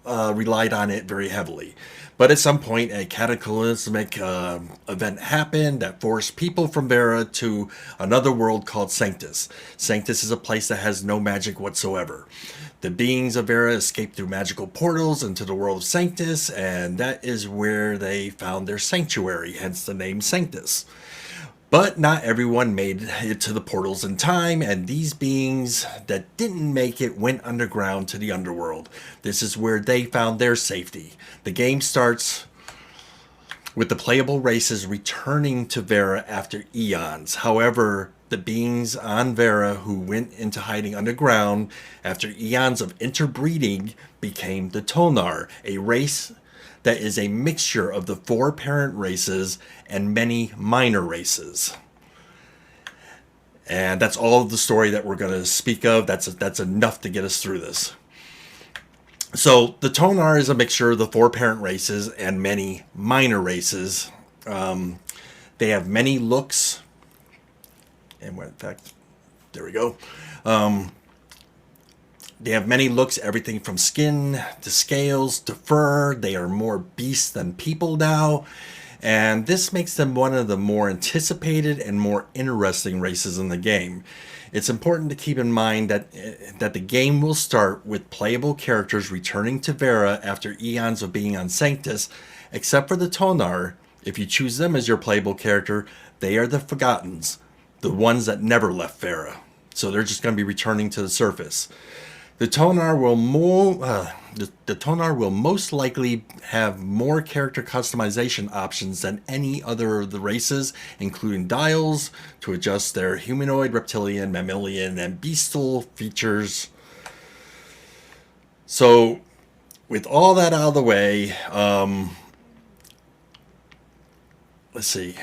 relied on it very heavily. But at some point, a cataclysmic event happened that forced people from Vera to another world called Sanctus. Sanctus is a place that has no magic whatsoever. The beings of Vera escaped through magical portals into the world of Sanctus, and that is where they found their sanctuary, hence the name Sanctus. But not everyone made it to the portals in time, and these beings that didn't make it went underground to the underworld. This is where they found their safety. The game starts with the playable races returning to Vera after eons. However, the beings on Vera who went into hiding underground after eons of interbreeding became the Tonar, a race that is a mixture of the 4 parent races and many minor races. And that's all of the story that we're going to speak of. That's enough to get us through this. So the Tonar is a mixture of the 4 parent races and many minor races. They have many looks. And in fact, there we go. They have many looks, everything from skin to scales to fur. They are more beasts than people now. And this makes them one of the more anticipated and more interesting races in the game. It's important to keep in mind that the game will start with playable characters returning to Vera after eons of being on Sanctus, except for the Tonar. If you choose them as your playable character, they are the Forgottens, the ones that never left Vera. So they're just going to be returning to the surface. The Tonar will most likely have more character customization options than any other of the races, including dials to adjust their humanoid, reptilian, mammalian, and bestial features. So, with all that out of the way, let's see.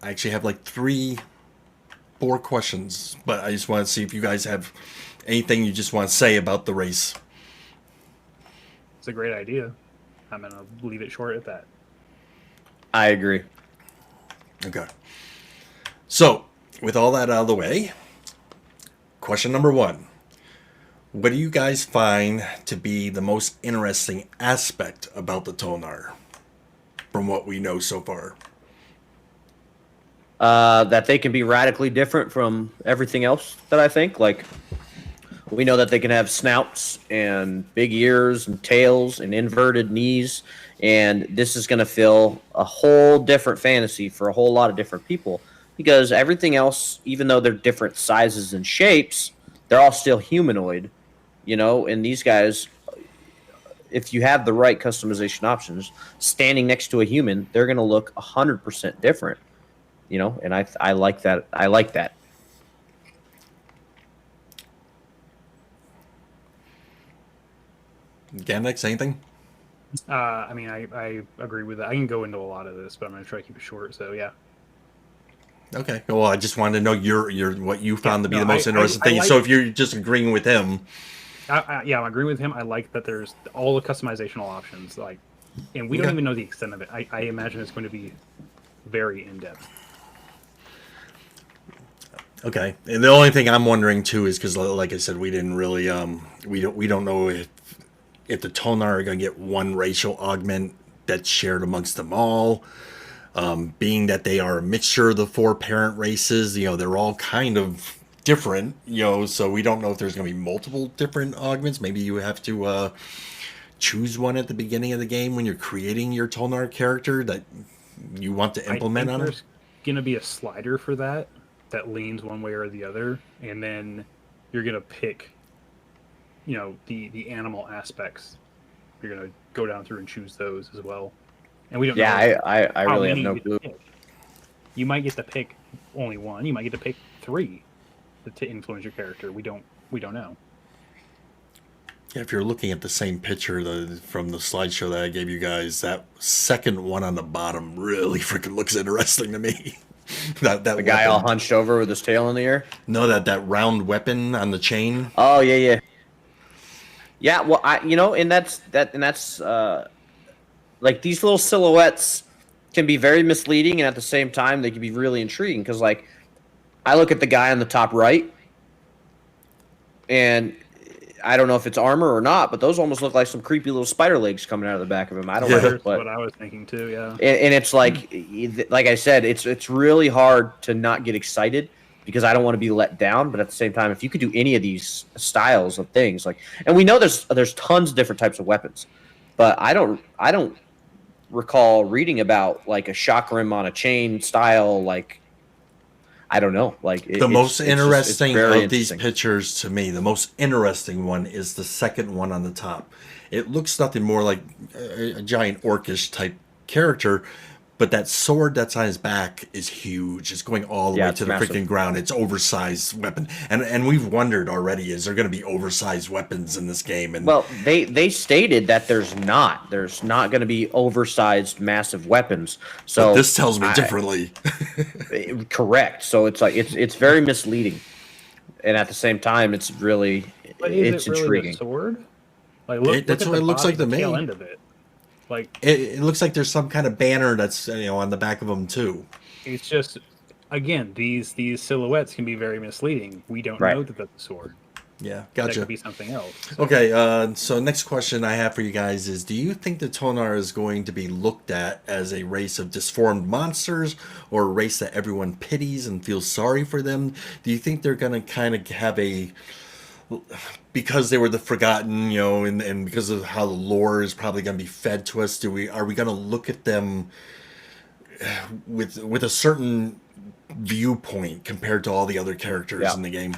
I actually have like 4 questions, but I just want to see if you guys have anything you just want to say about the race. It's a great idea. I'm gonna leave it short at that. I agree. Okay. So, with all that out of the way, question number 1. What do you guys find to be the most interesting aspect about the Tonar from what we know so far? That they can be radically different from everything else that I think. Like, we know that they can have snouts and big ears and tails and inverted knees. And this is going to fill a whole different fantasy for a whole lot of different people. Because everything else, even though they're different sizes and shapes, they're all still humanoid, and these guys, if you have the right customization options, standing next to a human, they're going to look 100% different, and I like that. I like that. Ghandex, anything? I mean, I agree with that. I can go into a lot of this, but I'm gonna try to keep it short. So yeah. Okay. Well, I just wanted to know your what you found to be no, the most interesting thing. like, So if you're just agreeing with him, I agree with him. I like that there's all the customizational options, and we don't Okay. even know the extent of it. I imagine it's going to be very in depth. okay. And the only thing I'm wondering too is because, like I said, we didn't really we don't know if the Tonar are going to get one racial augment that's shared amongst them all. Being that they are a mixture of the 4 parent races, they're all kind of different, so we don't know if there's going to be multiple different augments. Maybe you have to choose one at the beginning of the game when you're creating your Tonar character that you want to implement I think on there's going to be a slider for that leans one way or the other, and then you're going to pick, the animal aspects. You're going to go down through and choose those as well. And we don't know. I how really have many no you get clue. to pick. You might get to pick only one. You might get to pick 3 to influence your character. We don't know. Yeah, if you're looking at the same picture from the slideshow that I gave you guys, that second one on the bottom really freaking looks interesting to me. that The guy all hunched over with his tail in the air. No, that round weapon on the chain. Oh yeah. Yeah, well, and that's like these little silhouettes can be very misleading, and at the same time they can be really intriguing because, like, I look at the guy on the top right, and I don't know if it's armor or not, but those almost look like some creepy little spider legs coming out of the back of him. I don't know, That's but what I was thinking too. Yeah. and it's like I said, it's really hard to not get excited because I don't want to be let down. But at the same time, if you could do any of these styles of things, like, and we know there's tons of different types of weapons, but I don't recall reading about like a shock rim on a chain style. Like, I don't know. Like, The most interesting very of these interesting. pictures to me, the most interesting one is the second one on the top. It looks nothing more like a giant orcish type character, but that sword that's on his back is huge. It's going all the Yeah, way it's to the massive. freaking ground. It's oversized weapon, and we've wondered already: is there going to be oversized weapons in this game? And Well, they stated that there's not going to be oversized massive weapons. So but this tells me differently. correct. So it's like it's very misleading, and at the same time, it's really But is it's it really intriguing. a sword? Like, look That's at what the it looks body, like to the me. tail end of it. Like, It looks like there's some kind of banner that's on the back of them too. it's just, again, these silhouettes can be very misleading. We don't Right. know that that's a sword. Yeah, That gotcha. could be something else. Okay, so next question I have for you guys is: do you think the Tonar is going to be looked at as a race of disformed monsters, or a race that everyone pities and feels sorry for them? Do you think they're going to kind of have because they were the forgotten, and because of how the lore is probably going to be fed to us? Are we going to look at them with a certain viewpoint compared to all the other characters Yeah. in the game?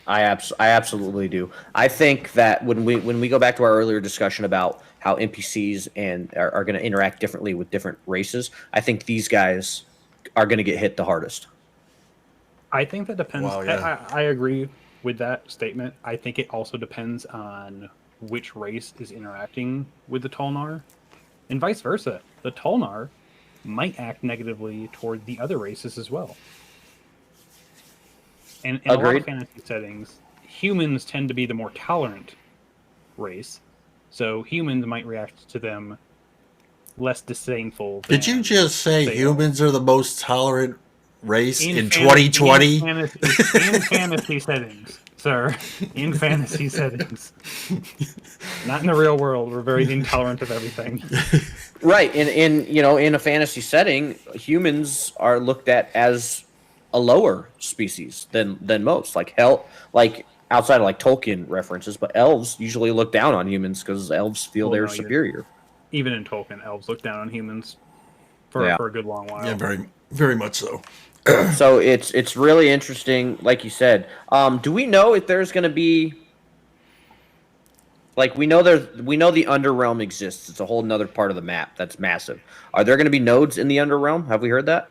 I absolutely do. I think that when we go back to our earlier discussion about how NPCs are going to interact differently with different races, I think these guys are going to get hit the hardest. I think that depends. Wow, yeah. I agree with that statement. I think it also depends on which race is interacting with the Tolnar, and vice versa. The Tolnar might act negatively toward the other races as well. And in a lot Agreed. of fantasy settings, humans tend to be the more tolerant race, So humans might react to them less disdainful. Did you just say humans are the most tolerant race in 2020? In fantasy settings, sir. In fantasy settings. Not in the real world. We're very intolerant of everything. Right. In a fantasy setting, humans are looked at as a lower species than most. Like hell, like outside of like Tolkien references, but elves usually look down on humans because elves feel they're superior. Even in Tolkien, elves look down on humans for a good long while. Yeah, very, very much so. So it's really interesting, like you said. Do we know if there's going to be like we know the underrealm exists? It's a whole nother part of the map that's massive. Are there going to be nodes in the underrealm? Have we heard that?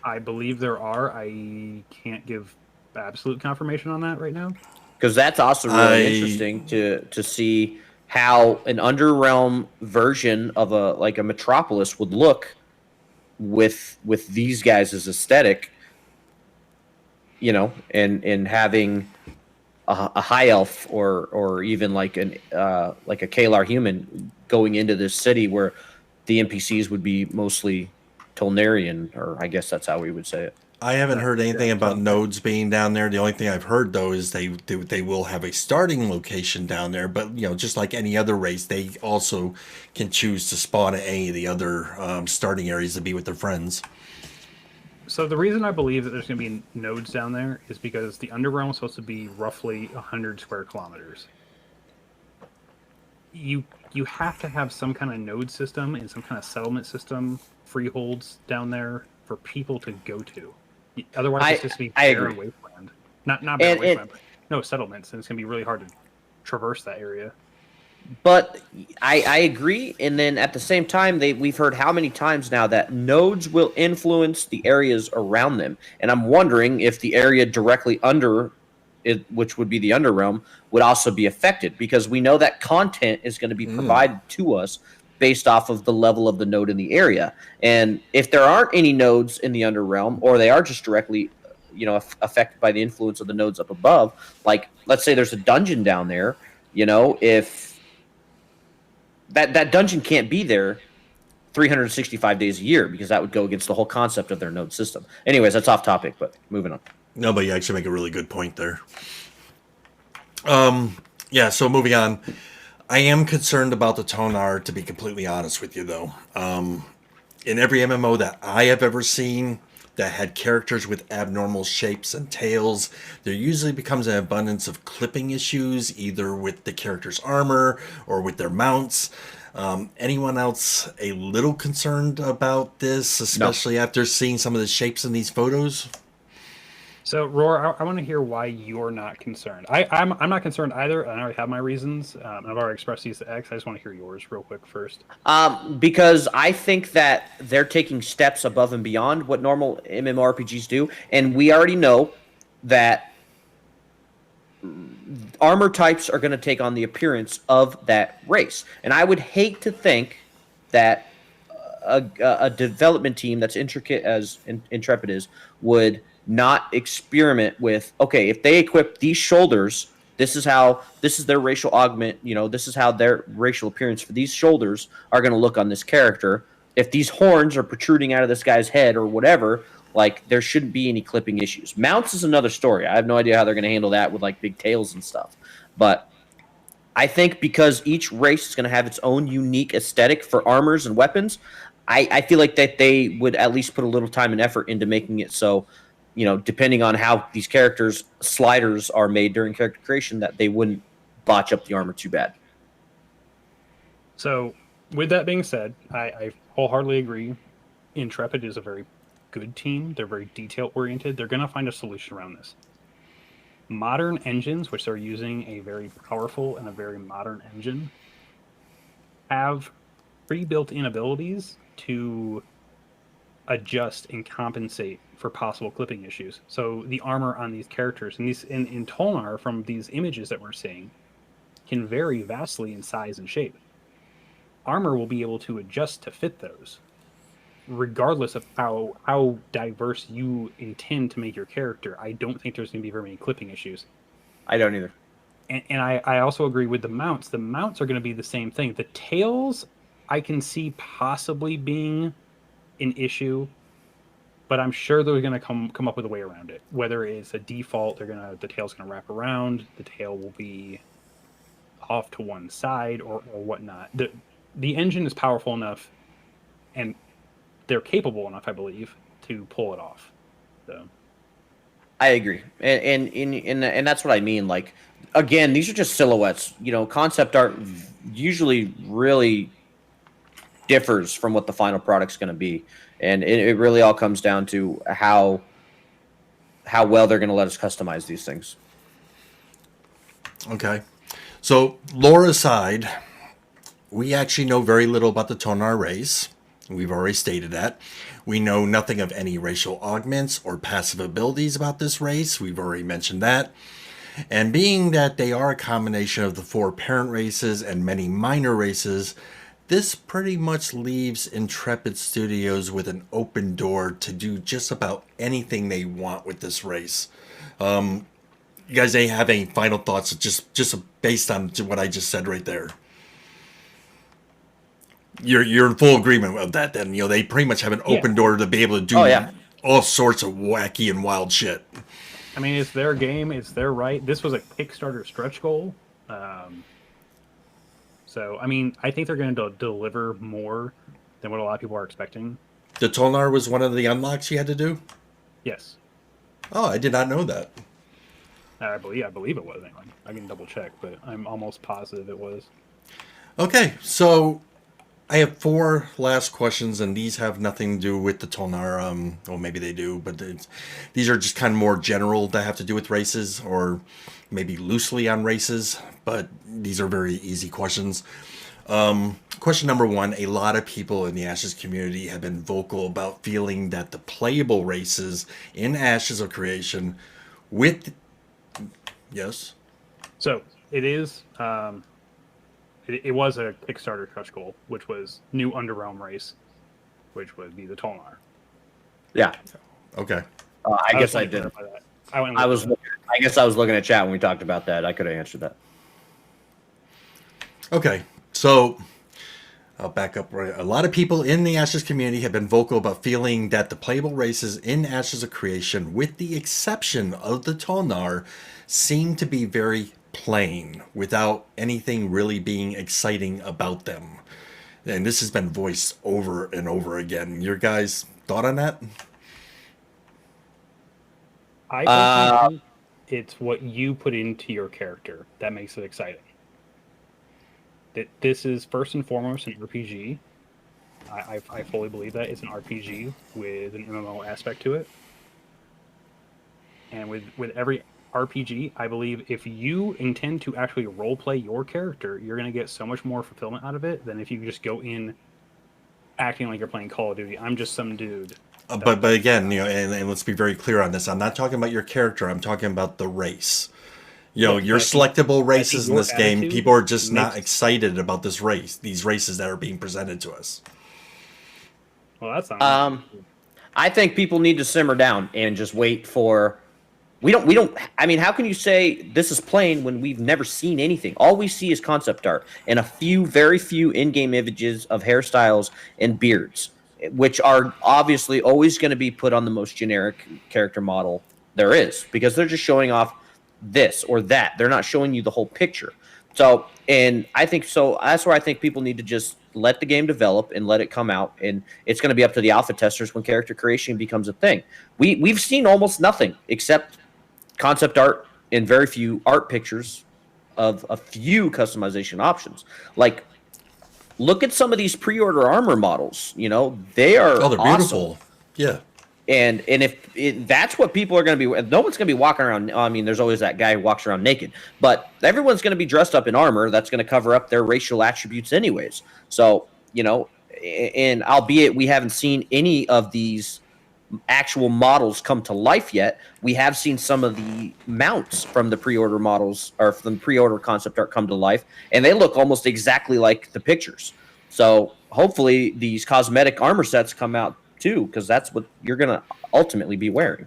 I believe there are. I can't give absolute confirmation on that right now. Because that's also really interesting to see how an underrealm version of a metropolis would look with these guys as aesthetic, and having a high elf or even like a Kalar human going into this city where the NPCs would be mostly Tolnarian, or I guess that's how we would say it. I haven't heard anything about nodes being down there. The only thing I've heard though is they will have a starting location down there, but just like any other race, they also can choose to spawn at any of the other starting areas to be with their friends. So the reason I believe that there's going to be nodes down there is because the underground is supposed to be roughly 100 square kilometers. You have to have some kind of node system and some kind of settlement system, freeholds down there for people to go to. Otherwise, it's just be barren wasteland. Not barren wasteland, but no settlements, and it's going to be really hard to traverse that area. But I agree, and then at the same time, we've heard how many times now that nodes will influence the areas around them, and I'm wondering if the area directly under it, which would be the underrealm, would also be affected, because we know that content is going to be provided to us based off of the level of the node in the area. And if there aren't any nodes in the underrealm, or they are just directly affected by the influence of the nodes up above, like let's say there's a dungeon down there, if that dungeon can't be there 365 days a year, because that would go against the whole concept of their node system. Anyways, that's off topic, but moving on. No, but you actually make a really good point there. Yeah, so moving on. I am concerned about the Tonar, to be completely honest with you, though. In every MMO that I have ever seen that had characters with abnormal shapes and tails, there usually becomes an abundance of clipping issues, either with the character's armor or with their mounts. Anyone else a little concerned about this, especially after seeing some of the shapes in these photos? So, Roar, I want to hear why you're not concerned. I'm not concerned either. I already have my reasons. I've already expressed these to X. I just want to hear yours real quick first. Because I think that they're taking steps above and beyond what normal MMORPGs do, and we already know that armor types are going to take on the appearance of that race. And I would hate to think that a development team that's intricate as Intrepid is would not experiment with, okay, if they equip these shoulders, this is their racial augment, this is how their racial appearance for these shoulders are going to look on this character. If these horns are protruding out of this guy's head or whatever, like, there shouldn't be any clipping issues. Mounts is another story. I have no idea how they're going to handle that with like big tails and stuff. But I think because each race is going to have its own unique aesthetic for armors and weapons, I feel like that they would at least put a little time and effort into making it so, depending on how these characters' sliders are made during character creation, that they wouldn't botch up the armor too bad. So, with that being said, I wholeheartedly agree. Intrepid is a very good team. They're very detail-oriented. They're going to find a solution around this. Modern engines, which they're using a very powerful and a very modern engine, have pre-built-in abilities to adjust and compensate for possible clipping issues. So the armor on these characters and these in Tolnar, from these images that we're seeing, can vary vastly in size and shape. Armor will be able to adjust to fit those, regardless of how diverse you intend to make your character. I don't think there's going to be very many clipping issues. I don't either. And I also agree with the mounts. The mounts are going to be the same thing. The tails, I can see possibly being an issue, but I'm sure they're going to come up with a way around it. Whether it's a default, the tail's going to wrap around, the tail will be off to one side or whatnot. The engine is powerful enough, and they're capable enough, I believe, to pull it off. So I agree, and that's what I mean. Like, again, these are just silhouettes. You know, concept art usually really differs from what the final product's going to be, and it really all comes down to how well they're going to let us customize these things. Okay. So, lore aside, we actually know very little about the Tonar race. We've already stated that. We know nothing of any racial augments or passive abilities about this race. We've already mentioned that. And being that they are a combination of the 4 parent races and many minor races, this pretty much leaves Intrepid Studios with an open door to do just about anything they want with this race. You guys have any final thoughts just based on what I just said right there? You're in full agreement with that then. You know, they pretty much have an open door to be able to do all sorts of wacky and wild shit. I mean, it's their game, it's their right. This was a Kickstarter stretch goal. So, I mean, I think they're going to deliver more than what a lot of people are expecting. The Tolnar was one of the unlocks you had to do? Yes. Oh, I did not know that. I believe it was anyway. I can double check, but I'm almost positive it was. Okay, so I have 4 last questions, and these have nothing to do with the Tolnar. Well, maybe they do, but these are just kind of more general that have to do with races, or maybe loosely on races, but these are very easy questions. Question number 1, a lot of people in the Ashes community have been vocal about feeling that the playable races in Ashes of Creation with... Yes? So, it is... It was a Kickstarter stretch goal, which was new Underrealm race, which would be the Tolnar. Yeah. Okay. I guess I did. I guess I was looking at chat when we talked about that. I could have answered that. Okay. So I'll back up. A lot of people in the Ashes community have been vocal about feeling that the playable races in Ashes of Creation, with the exception of the Tolnar, seem to be very plain without anything really being exciting about them. And this has been voiced over and over again. Your guys' thought on that? I think it's what you put into your character that makes it exciting. That this is first and foremost an RPG. I fully believe that it's an RPG with an MMO aspect to it. And with every RPG, I believe if you intend to actually roleplay your character, you're going to get so much more fulfillment out of it than if you just go in acting like you're playing Call of Duty. I'm just some dude. But again, you know, and let's be very clear on this. I'm not talking about your character. I'm talking about the race. You know, your selectable races in this game, people are just not excited about this race, these races that are being presented to us. Well, that's not. I think people need to simmer down and just wait for. We don't. I mean, how can you say this is plain when we've never seen anything? All we see is concept art and very few in-game images of hairstyles and beards, which are obviously always going to be put on the most generic character model there is, because they're just showing off this or that. They're not showing you the whole picture. So, and I think so. That's where I think people need to just let the game develop and let it come out, and it's going to be up to the alpha testers when character creation becomes a thing. We've seen almost nothing except concept art and very few art pictures of a few customization options. Like, look at some of these pre-order armor models. You know, they are they're awesome. Beautiful. Yeah. And if that's what people are going to be, no one's going to be walking around. I mean, there's always that guy who walks around naked, but everyone's going to be dressed up in armor that's going to cover up their racial attributes anyways. So, you know, and albeit we haven't seen any of these actual models come to life yet, we have seen some of the mounts from the pre-order models or from the pre-order concept art come to life, and they look almost exactly like the pictures. So hopefully these cosmetic armor sets come out too, because that's what you're going to ultimately be wearing.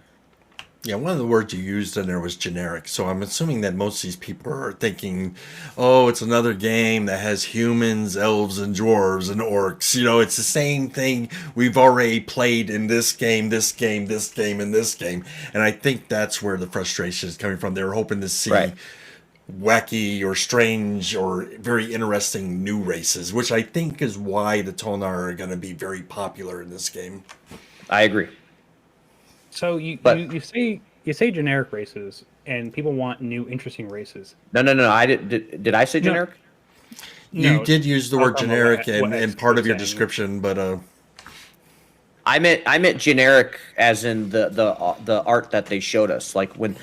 Yeah, one of the words you used in there was generic. So I'm assuming that most of these people are thinking, oh, it's another game that has humans, elves, and dwarves and orcs. You know, it's the same thing we've already played in this game, this game, this game, and this game. And I think that's where the frustration is coming from. They're hoping to see Right. wacky or strange or very interesting new races, which I think is why the Tonar are going to be very popular in this game. I agree. So you, But you, you say you say generic races, and people want new, interesting races. no. I did I say No. generic? You No, did use the word from generic what and X part of was your saying. description, but I meant generic as in the art that they showed us. Like when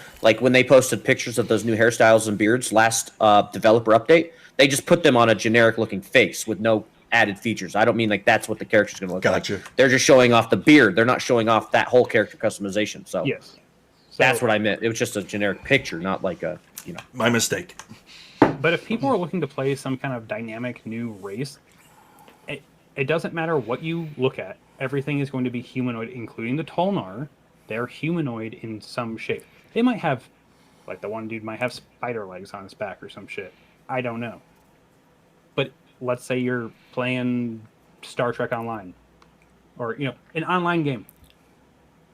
they posted pictures of those new hairstyles and beards last developer update, they just put them on a generic looking face with no added features. I don't mean like that's what the character's going to look Gotcha. like. They're just showing off the beard. They're not showing off that whole character customization. So Yes. So, that's what I meant. It was just a generic picture, not like a, you know. my mistake. But if people are looking to play some kind of dynamic new race, it doesn't matter what you look at. Everything is going to be humanoid, including the Tolnar. They're humanoid in some shape. They might have, like the one dude might have spider legs on his back or some shit. I don't know. But let's say you're playing Star Trek Online, or an online game.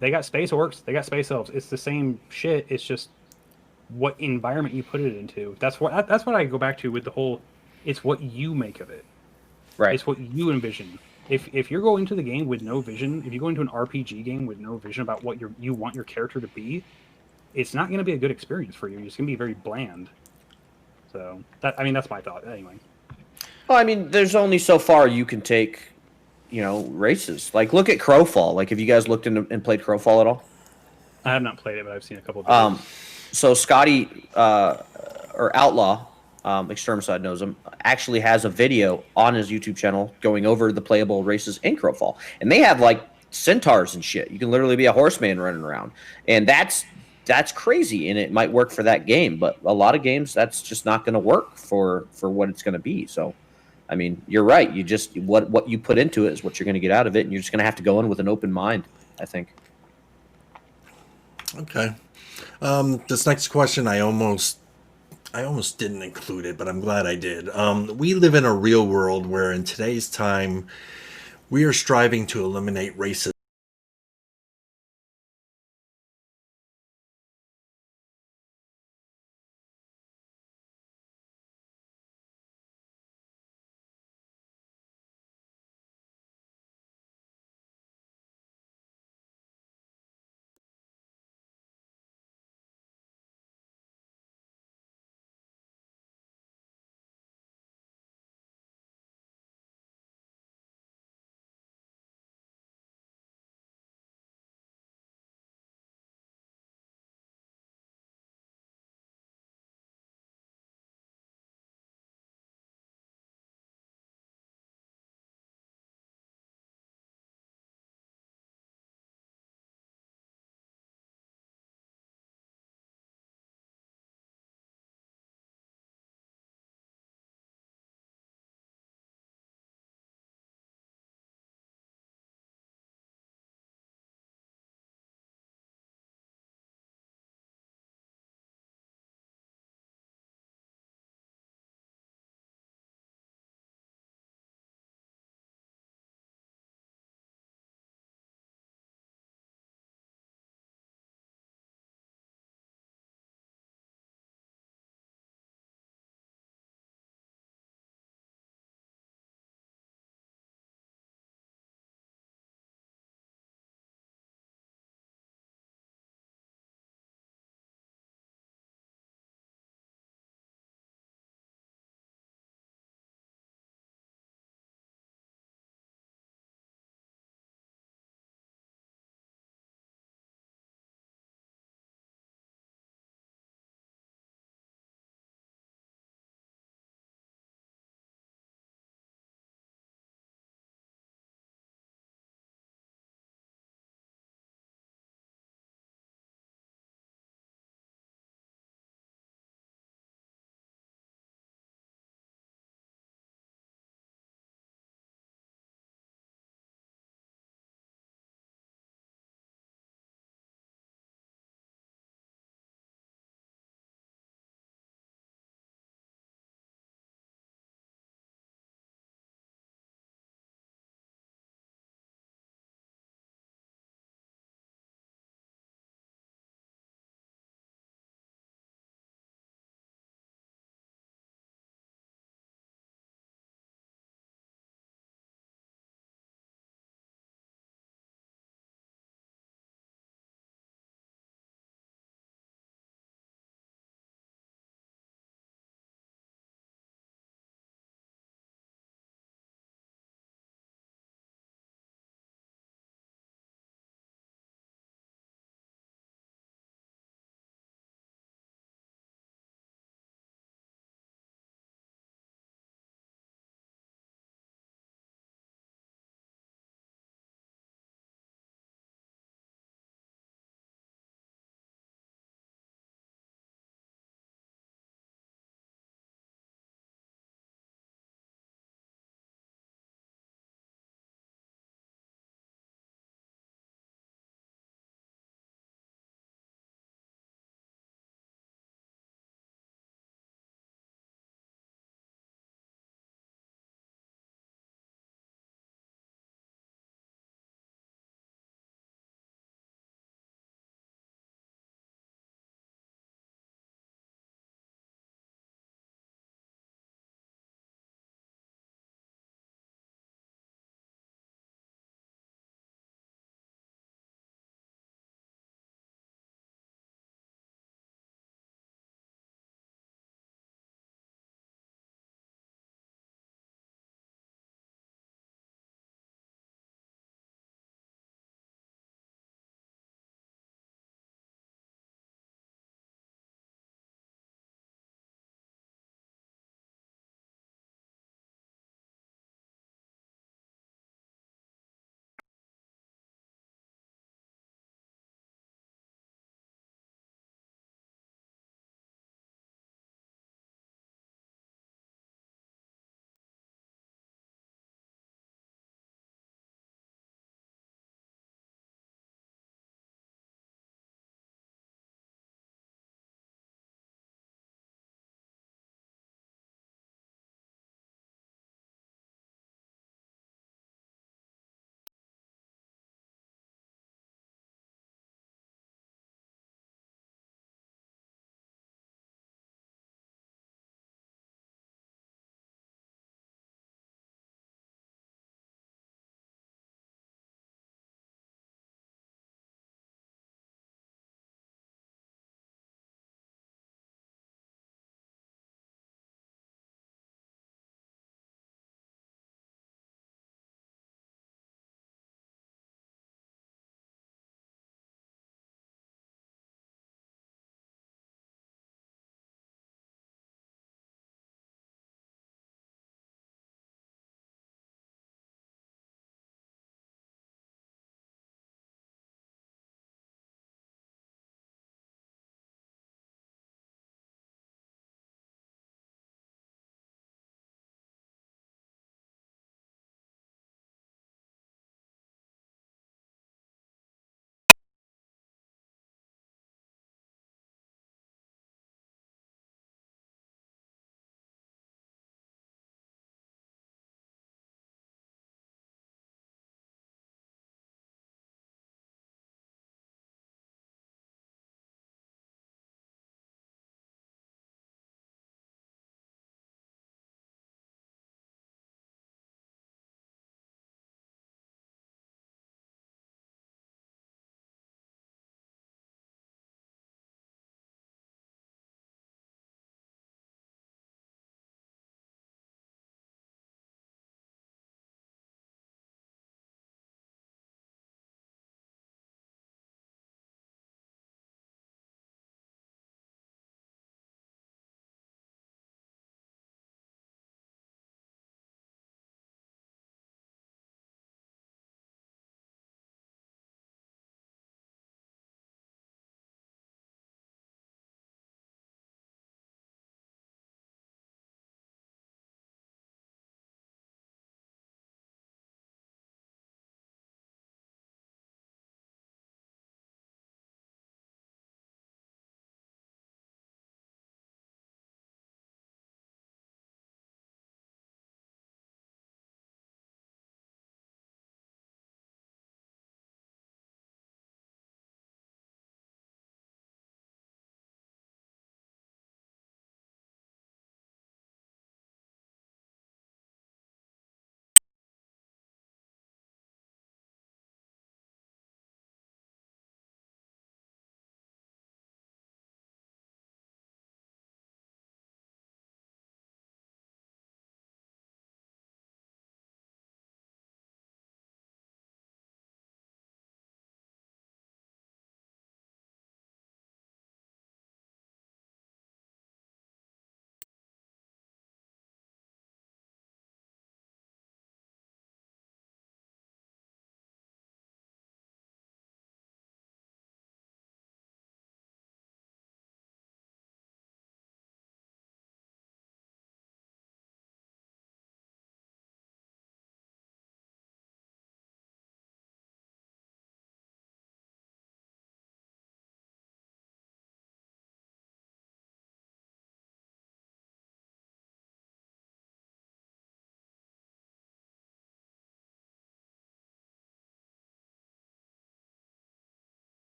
They got space orcs, they got space elves. It's the same shit. It's just what environment you put it into. That's what I go back to with the whole. It's what you make of it. Right. It's what you envision. If you're going into the game with no vision, if you go into an RPG game with no vision about what you want your character to be, it's not going to be a good experience for you. It's going to be very bland. So that's my thought anyway. Well, I mean, there's only so far you can take, races. Like, look at Crowfall. Like, have you guys looked into and played Crowfall at all? I have not played it, but I've seen a couple of videos. So Scotty or Outlaw, Extermicide knows him, actually has a video on his YouTube channel going over the playable races in Crowfall, and they have like centaurs and shit. You can literally be a horseman running around, and that's crazy, and it might work for that game, but a lot of games that's just not going to work for what it's going to be. So, I mean, you're right. You just what you put into it is what you're going to get out of it, and you're just going to have to go in with an open mind, I think. Okay. This next question, I almost didn't include it, but I'm glad I did. We live in a real world where in today's time, we are striving to eliminate racism